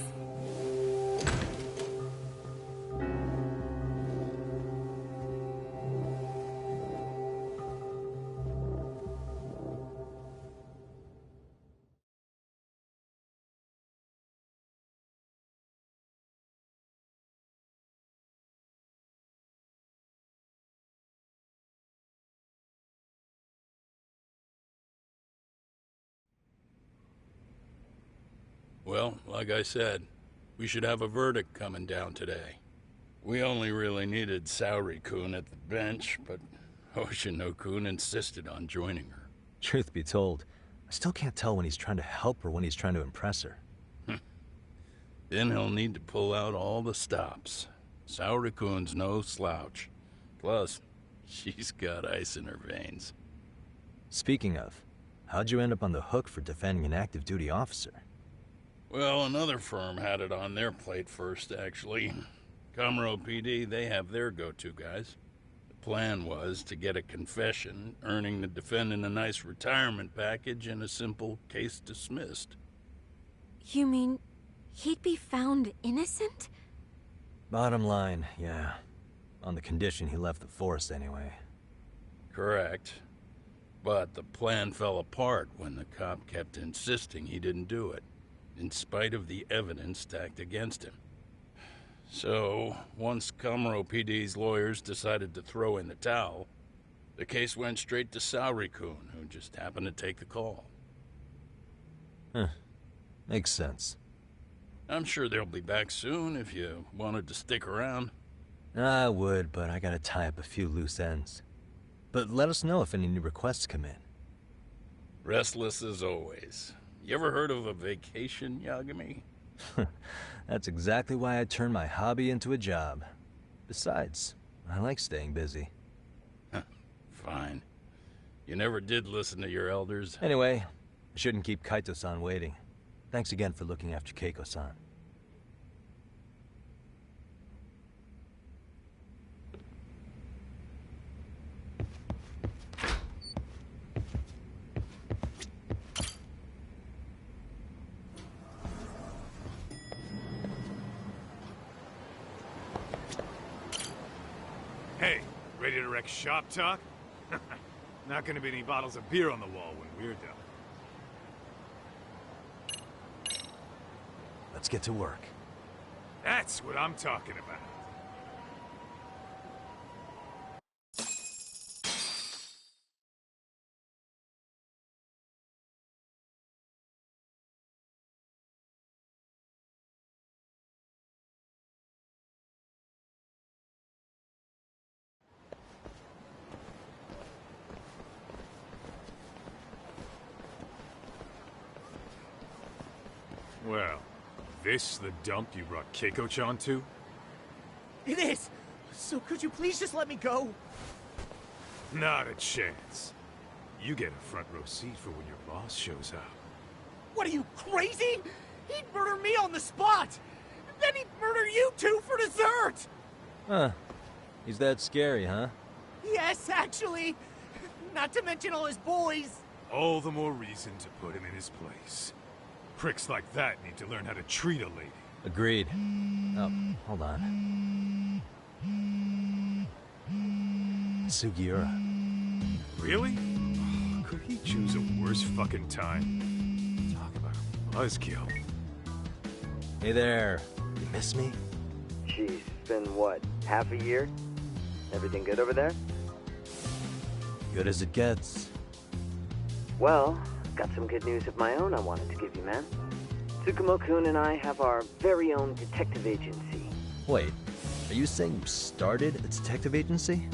Well, like I said, we should have a verdict coming down today. We only really needed Saori-kun at the bench, but Hoshino-kun insisted on joining her. Truth be told, I still can't tell when he's trying to help or when he's trying to impress her. Then he'll need to pull out all the stops. Saori-kun's no slouch. Plus, she's got ice in her veins. Speaking of, how'd you end up on the hook for defending an active duty officer? Well, another firm had it on their plate first, actually. Comro PD, they have their go-to guys. The plan was to get a confession, earning the defendant a nice retirement package and a simple case dismissed. You mean he'd be found innocent? Bottom line, yeah. On the condition he left the force anyway. Correct. But the plan fell apart when the cop kept insisting he didn't do it, in spite of the evidence stacked against him. So, once Comro PD's lawyers decided to throw in the towel, The case went straight to Saori-kun, who just happened to take the call. Huh. Makes sense. I'm sure they'll be back soon if you wanted to stick around. I would, but I gotta tie up a few loose ends. But let us know if any new requests come in. Restless as always. You ever heard of a vacation, Yagami? That's exactly why I turned my hobby into a job. Besides, I like staying busy. Fine. You never did listen to your elders. Anyway, I shouldn't keep Kaito-san waiting. Thanks again for looking after Keiko-san. Hey, ready to wreck shop talk? Not gonna be any bottles of beer on the wall when we're done. Let's get to work. That's what I'm talking about. Well, this the dump you brought Keiko-chan to? It is! So could you please just let me go? Not a chance. You get a front row seat for when your boss shows up. What are you, crazy? He'd murder me on the spot! Then he'd murder you two for dessert! Huh. He's that scary, huh? Yes, actually. Not to mention all his boys. All the more reason to put him in his place. Pricks like that need to learn how to treat a lady. Agreed. Oh, hold on. Sugiura. Really? Could he choose a worse fucking time? Talk about a buzzkill. Hey there. You miss me? Jeez, it's been what, half a year? Everything good over there? Good as it gets. Well, got some good news of my own I wanted to give you, man. Tsukumo-kun and I have our very own detective agency. Wait, are you saying you started a detective agency?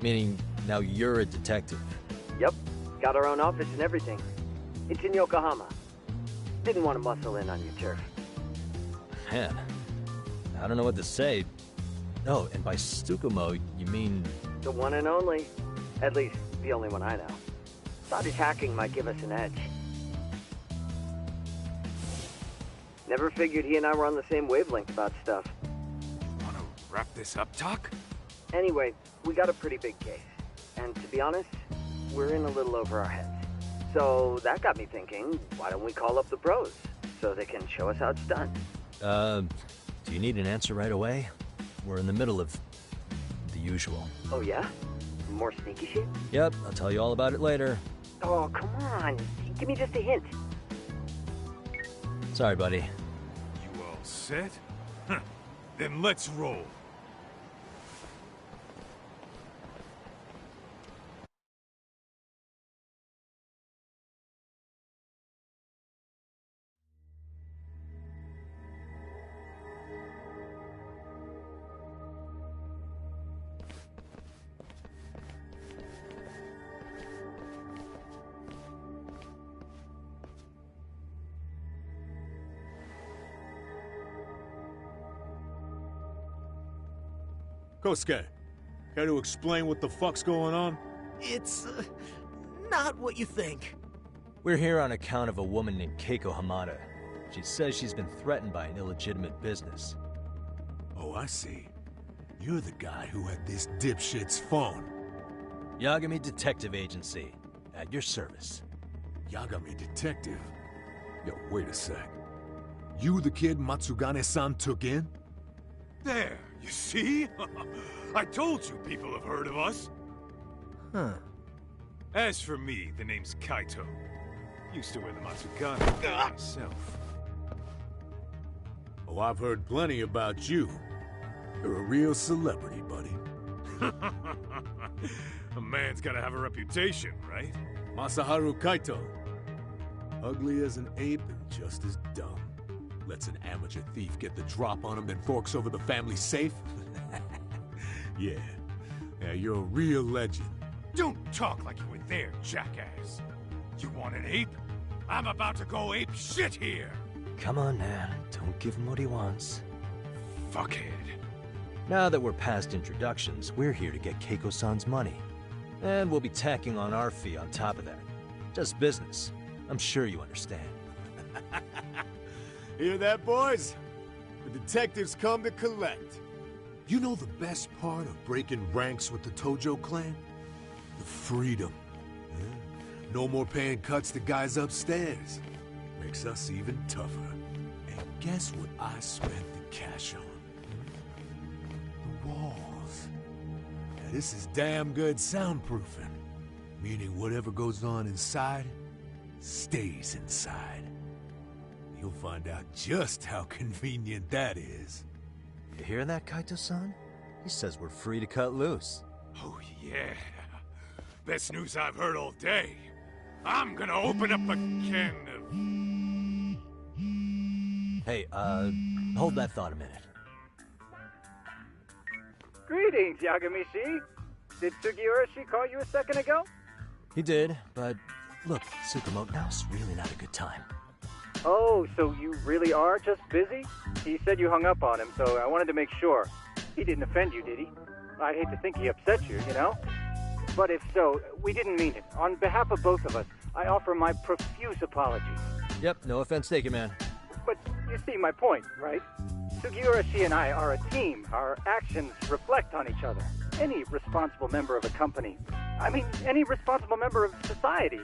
Meaning, now you're a detective? Yep, got our own office and everything. It's in Yokohama. Didn't want to muscle in on your turf. Man, I don't know what to say. Oh, and by Tsukumo, you mean... The one and only. At least, the only one I know. Thought his hacking might give us an edge. Never figured he and I were on the same wavelength about stuff. Wanna wrap this up, Doc? Anyway, we got a pretty big case. And to be honest, we're in a little over our heads. So that got me thinking, why don't we call up the pros so they can show us how it's done? Do you need an answer right away? We're in the middle of the usual. Oh yeah? More sneaky shit? Yep, I'll tell you all about it later. Oh, come on. Give me just a hint. Sorry, buddy. You all set? Then let's roll. Kosuke, care to explain what the fuck's going on? It's, not what you think. We're here on account of a woman named Keiko Hamada. She says she's been threatened by an illegitimate business. Oh, I see. You're the guy who had this dipshit's phone. Yagami Detective Agency. At your service. Yagami Detective? Yo, wait a sec. You the kid Matsugane-san took in? There, you see? I told you people have heard of us. Huh. As for me, the name's Kaito. Used to wear the Matsugane myself. Oh, I've heard plenty about you. You're a real celebrity, buddy. A man's gotta have a reputation, right? Masaharu Kaito. Ugly as an ape and just as dumb. Lets an amateur thief get the drop on him, then forks over the family safe? Yeah, you're a real legend. Don't talk like you were there, jackass. You want an ape? I'm about to go ape shit here! Come on, man. Don't give him what he wants. Fuckhead. Now that we're past introductions, we're here to get Keiko-san's money. And we'll be tacking on our fee on top of that. Just business. I'm sure you understand. Hear that, boys? The detectives come to collect. You know the best part of breaking ranks with the Tojo clan? The freedom. Yeah. No more paying cuts to guys upstairs. Makes us even tougher. And guess what I spent the cash on? The walls. Now, this is damn good soundproofing. Meaning whatever goes on inside, stays inside. You'll find out just how convenient that is. You hear that, Kaito-san? He says we're free to cut loose. Oh, yeah. Best news I've heard all day. I'm gonna open up a can of... Hey, hold that thought a minute. Greetings, Yagami-shi. Did Sugiura-shi call you a second ago? He did, but look, Tsukumo, now's really not a good time. Oh, so you really are just busy? He said you hung up on him, so I wanted to make sure. He didn't offend you, did he? I'd hate to think he upset you, you know? But if so, we didn't mean it. On behalf of both of us, I offer my profuse apologies. Yep, no offense taken, man. But you see my point, right? Sugiura-shi and I are a team. Our actions reflect on each other. Any responsible member of a company, I mean, any responsible member of society,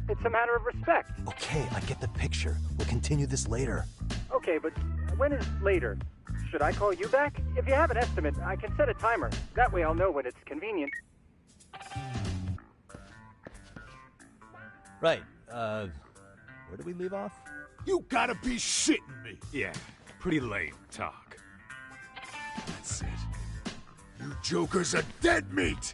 it's a matter of respect. Okay, I get the picture. We'll continue this later. Okay, but when is later? Should I call you back? If you have an estimate, I can set a timer. That way I'll know when it's convenient. Right, where did we leave off? You gotta be shitting me! Yeah, pretty lame talk. That's it. You jokers are dead meat!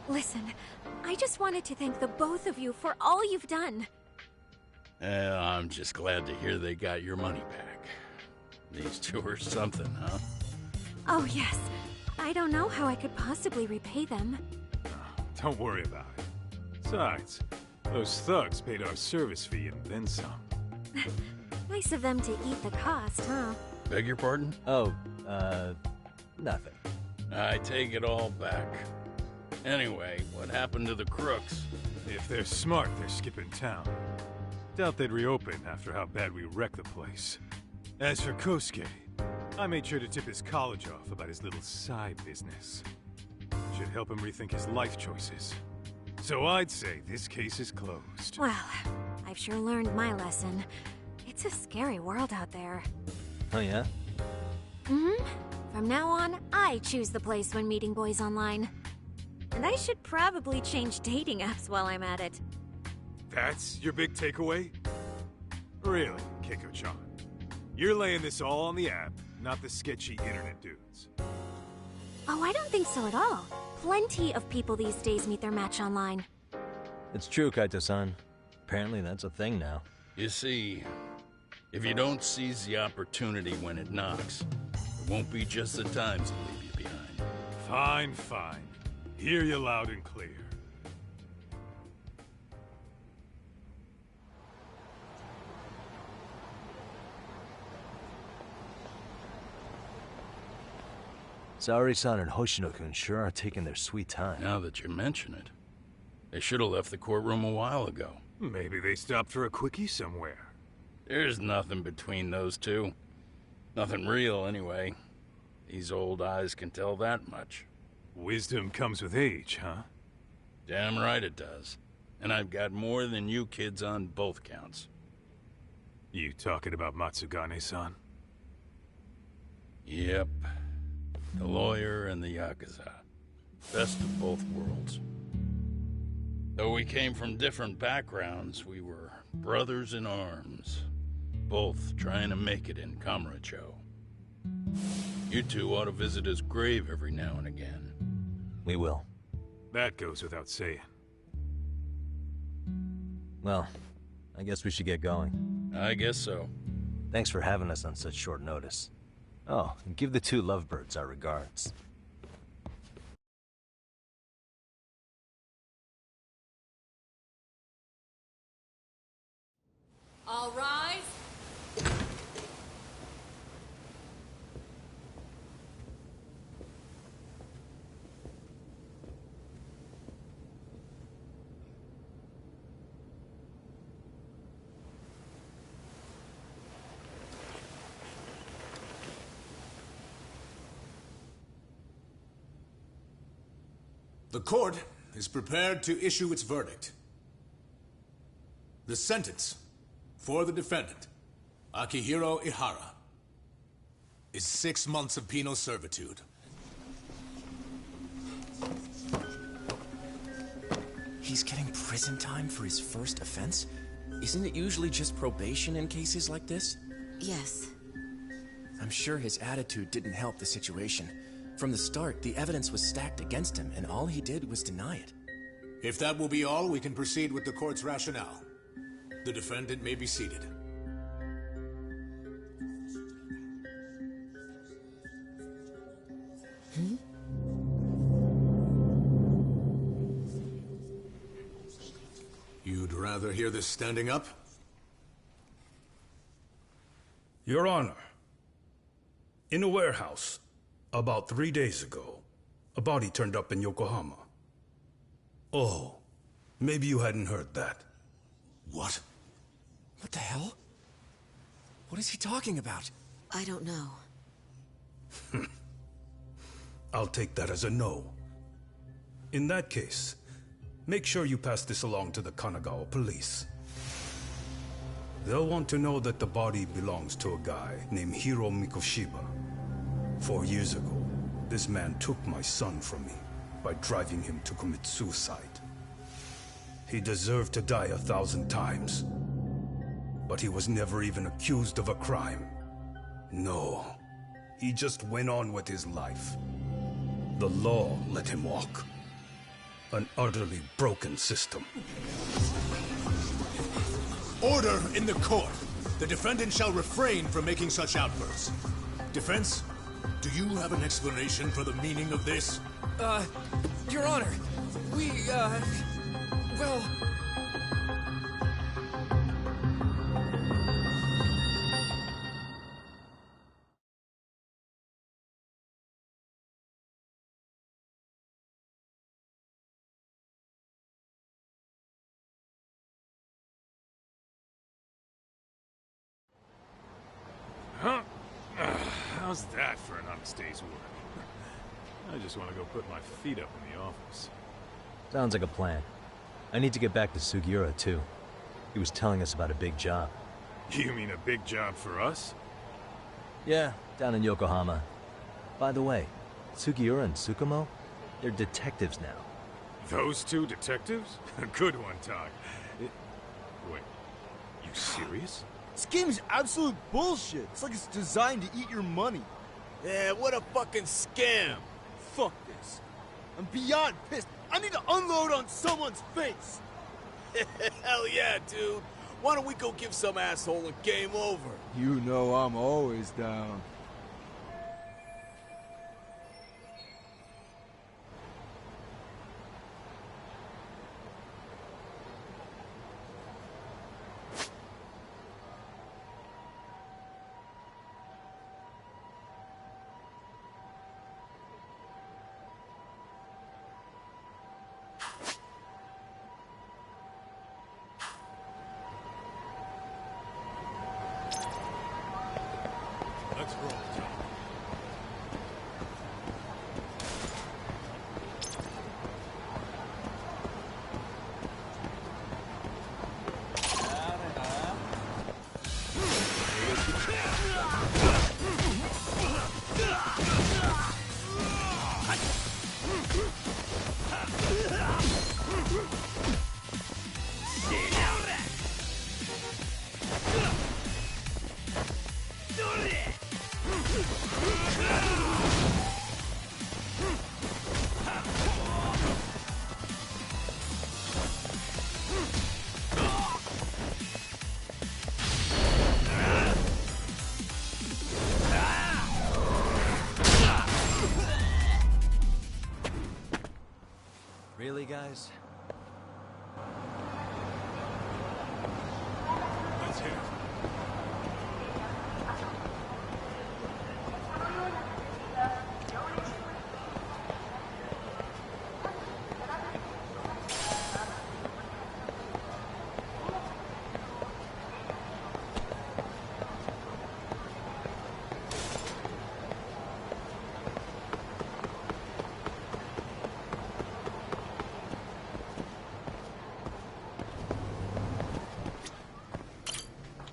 Listen, I just wanted to thank the both of you for all you've done. I'm just glad to hear they got your money back. These two are something, huh? Oh, yes. I don't know how I could possibly repay them. Don't worry about it. Besides, those thugs paid our service fee and then some. Nice of them to eat the cost, huh? Beg your pardon? Oh, nothing. I take it all back. Anyway, what happened to the crooks? If they're smart, they're skipping town. Doubt they'd reopen after how bad we wrecked the place. As for Kosuke, I made sure to tip his college off about his little side business. Should help him rethink his life choices. So I'd say this case is closed. Well, I've sure learned my lesson. It's a scary world out there. Oh, yeah? Mm-hmm. From now on, I choose the place when meeting boys online. And I should probably change dating apps while I'm at it. That's your big takeaway? Really, Keiko-chan? You're laying this all on the app, not the sketchy internet dudes. Oh, I don't think so at all. Plenty of people these days meet their match online. It's true, Kaito-san. Apparently that's a thing now. You see, if you don't seize the opportunity when it knocks, it won't be just the times that leave you behind. Fine, fine. Hear you loud and clear. Saori-san and Hoshino-kun sure are taking their sweet time. Now that you mention it, they should have left the courtroom a while ago. Maybe they stopped for a quickie somewhere. There's nothing between those two. Nothing real, anyway. These old eyes can tell that much. Wisdom comes with age, huh? Damn right it does. And I've got more than you kids on both counts. You talking about Matsugane-san? Yep. The lawyer and the Yakuza. Best of both worlds. Though we came from different backgrounds, we were brothers in arms. Both trying to make it in Kamurocho. You two ought to visit his grave every now and again. We will. That goes without saying. Well, I guess we should get going. I guess so. Thanks for having us on such short notice. Oh, and give the two lovebirds our regards. All rise. The court is prepared to issue its verdict. The sentence for the defendant, Akihiro Ihara, is 6 months of penal servitude. He's getting prison time for his first offense? Isn't it usually just probation in cases like this? Yes. I'm sure his attitude didn't help the situation. From the start, the evidence was stacked against him, and all he did was deny it. If that will be all, we can proceed with the court's rationale. The defendant may be seated. You'd rather hear this standing up? Your Honor, in a warehouse, about 3 days ago, a body turned up in Yokohama. Oh, maybe you hadn't heard that. What? What the hell? What is he talking about? I don't know. I'll take that as a no. In that case, make sure you pass this along to the Kanagawa police. They'll want to know that the body belongs to a guy named Hiro Mikoshiba. 4 years ago, this man took my son from me by driving him to commit suicide. He deserved to die 1,000 times, but he was never even accused of a crime. No, he just went on with his life. The law let him walk. An utterly broken system. Order in the court. The defendant shall refrain from making such outbursts. Defense, do you have an explanation for the meaning of this? Your Honor, well... How's that for an honest day's work? I just want to go put my feet up in the office. Sounds like a plan. I need to get back to Sugiura, too. He was telling us about a big job. You mean a big job for us? Yeah, down in Yokohama. By the way, Sugiura and Tsukumo, they're detectives now. Those two detectives? Good one, Todd. Wait, you serious? This game is absolute bullshit. It's like it's designed to eat your money. Yeah, what a fucking scam. Fuck this. I'm beyond pissed. I need to unload on someone's face. Hell yeah, dude. Why don't we go give some asshole a game over? You know I'm always down. Let's roll, Tom. Really, guys? Let's hit it.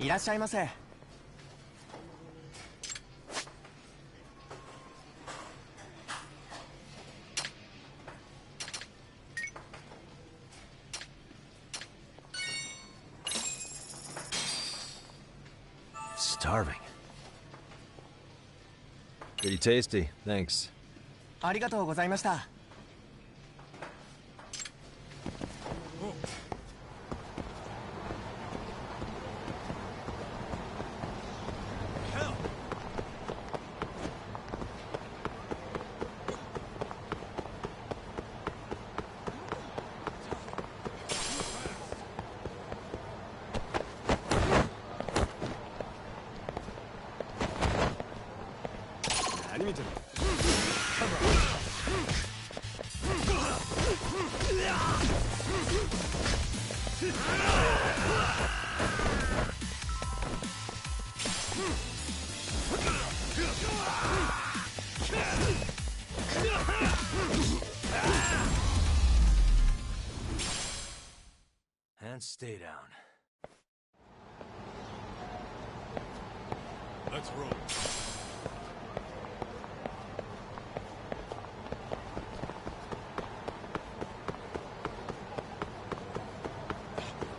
いらっしゃいませ。Starving. Pretty tasty, thanks. ありがとうございました。何見てる？ And stay down. Let's roll.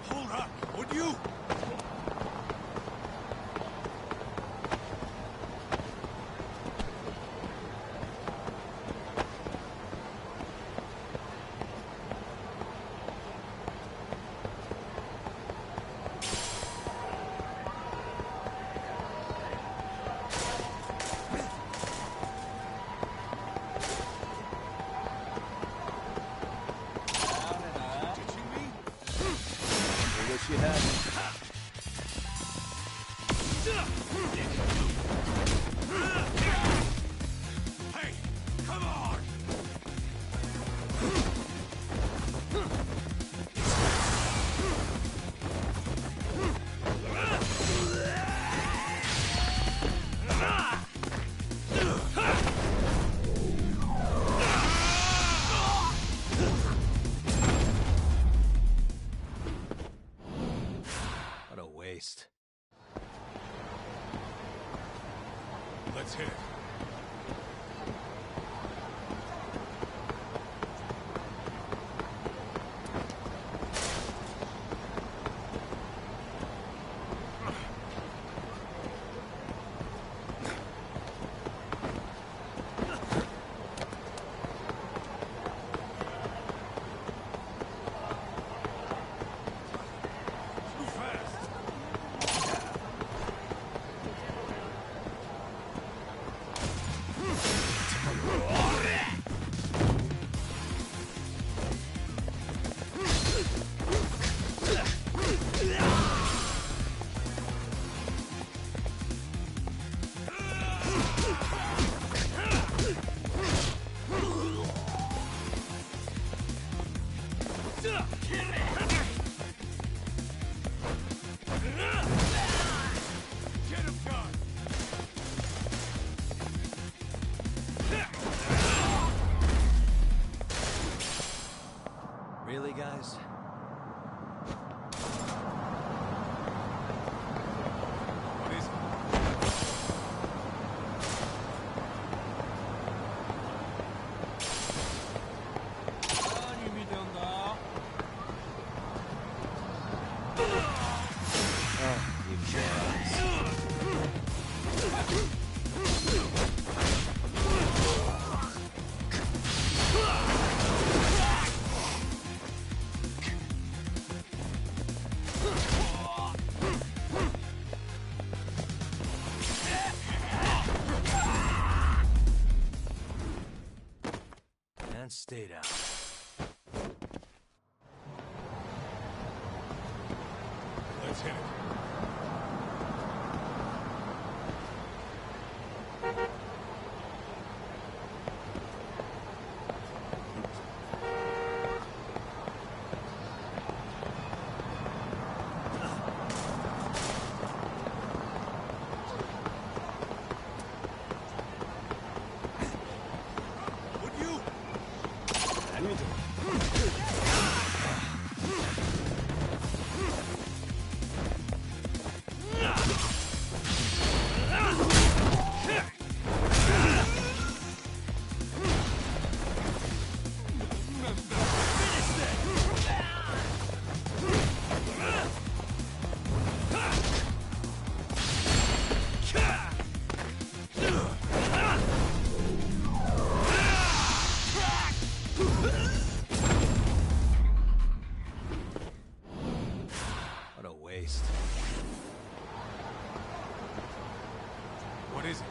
Hold up, would you? Let's hit it. Really, guys? What is it? You morons. And stayed out. Let's hit it. What a waste. What is it?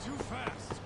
Too fast.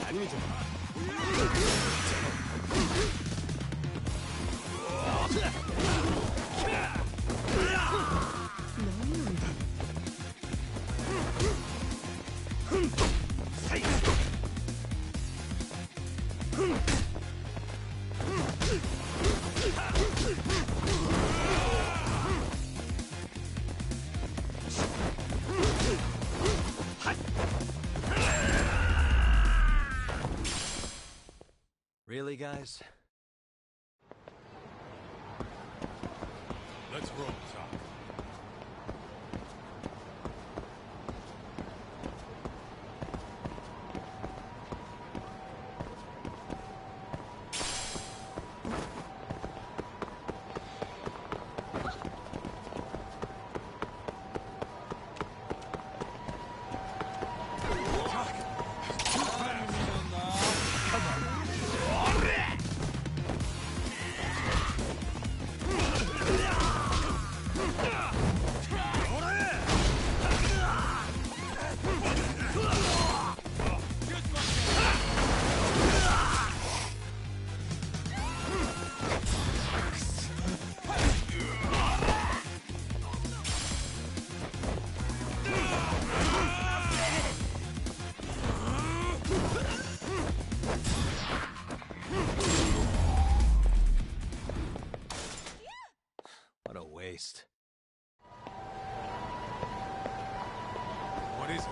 아닙니다. Really, guys? Let's roll, Doc. What a waste. What is it?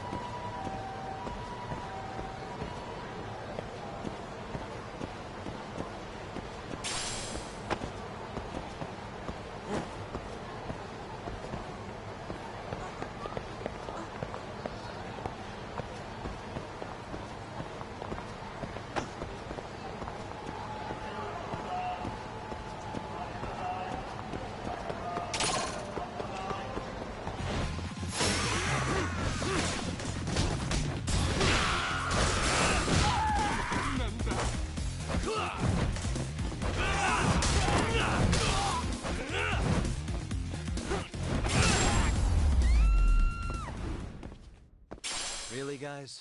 Really, guys?